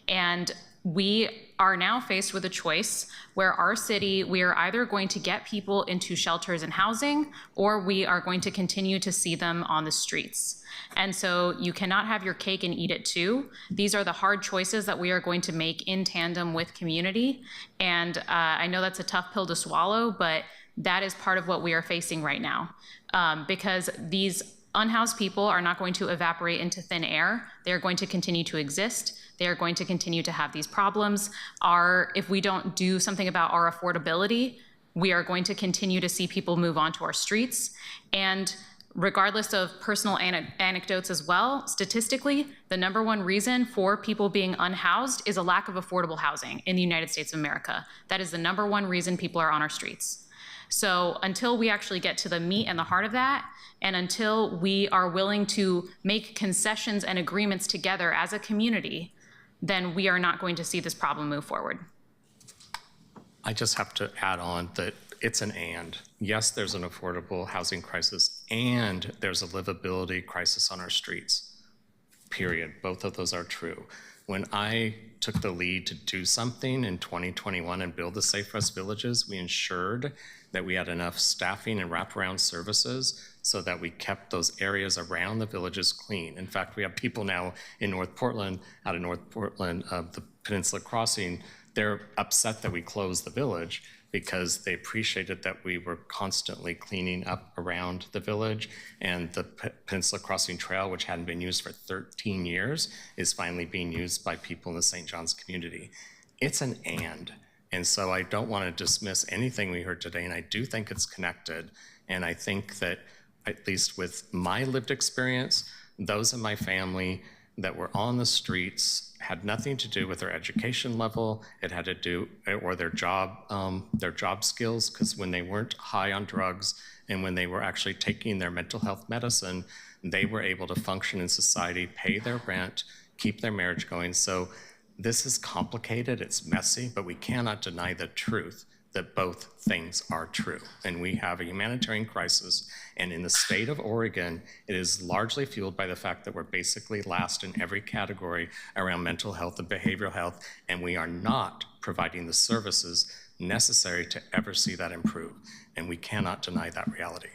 And we are now faced with a choice where our city, we are either going to get people into shelters and housing, or we are going to continue to see them on the streets. And so you cannot have your cake and eat it too. These are the hard choices that we are going to make in tandem with community. And I know that's a tough pill to swallow, but that is part of what we are facing right now. Because these unhoused people are not going to evaporate into thin air. They're going to continue to exist. They are going to continue to have these problems. If we don't do something about our affordability, we are going to continue to see people move onto our streets. And regardless of personal anecdotes as well, statistically, the #1 reason for people being unhoused is a lack of affordable housing in the United States of America. That is the #1 reason people are on our streets. So until we actually get to the meat and the heart of that, and until we are willing to make concessions and agreements together as a community, then we are not going to see this problem move forward. I just have to add on that it's an and. Yes, there's an affordable housing crisis, and there's a livability crisis on our streets, period. Both of those are true. When I took the lead to do something in 2021 and build the Safe Rest Villages, we ensured that we had enough staffing and wraparound services so that we kept those areas around the villages clean. In fact, we have people now in North Portland, out of North Portland, the Peninsula Crossing, they're upset that we closed the village because they appreciated that we were constantly cleaning up around the village, and the Peninsula Crossing Trail, which hadn't been used for 13 years, is finally being used by people in the St. John's community. It's an and so I don't want to dismiss anything we heard today, and I do think it's connected, and I think that, at least with my lived experience, those in my family that were on the streets had nothing to do with their education level. It had to do, or their job skills, because when they weren't high on drugs and when they were actually taking their mental health medicine, they were able to function in society, pay their rent, keep their marriage going. So this is complicated, it's messy, but we cannot deny the truth that both things are true. And we have a humanitarian crisis, and in the state of Oregon, it is largely fueled by the fact that we're basically last in every category around mental health and behavioral health, and we are not providing the services necessary to ever see that improve. And we cannot deny that reality.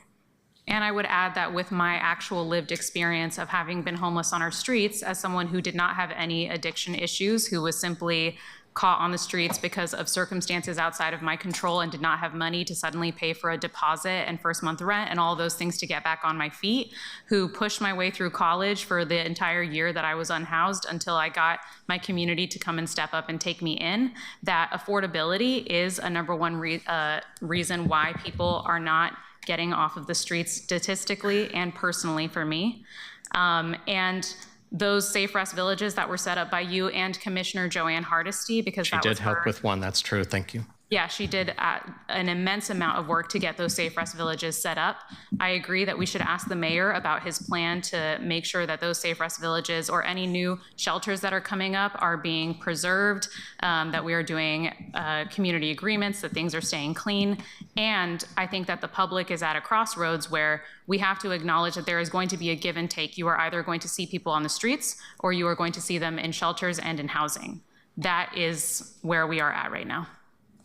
And I would add that with my actual lived experience of having been homeless on our streets, as someone who did not have any addiction issues, who was simply caught on the streets because of circumstances outside of my control and did not have money to suddenly pay for a deposit and first month rent and all those things to get back on my feet, who pushed my way through college for the entire year that I was unhoused until I got my community to come and step up and take me in, that affordability is a #1 reason why people are not getting off of the streets statistically and personally for me. And those Safe Rest Villages that were set up by you and Commissioner Joanne Hardesty, because she did help with one, that's true, thank you. Yeah, she did an immense amount of work to get those Safe Rest Villages set up. I agree that we should ask the mayor about his plan to make sure that those Safe Rest Villages or any new shelters that are coming up are being preserved, that we are doing community agreements, that things are staying clean. And I think that the public is at a crossroads where we have to acknowledge that there is going to be a give and take. You are either going to see people on the streets or you are going to see them in shelters and in housing. That is where we are at right now.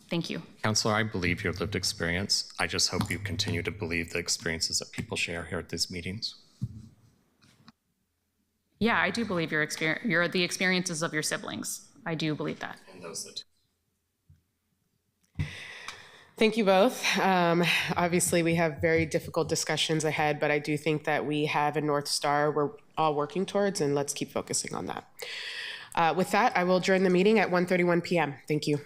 Thank you. Counselor, I believe your lived experience. I just hope you continue to believe the experiences that people share here at these meetings. Yeah, I do believe the experiences of your siblings. I do believe that. And those that Thank you both. Obviously, we have very difficult discussions ahead, but I do think that we have a North Star we're all working towards, and let's keep focusing on that. With that, I will adjourn the meeting at 1:31 p.m. Thank you.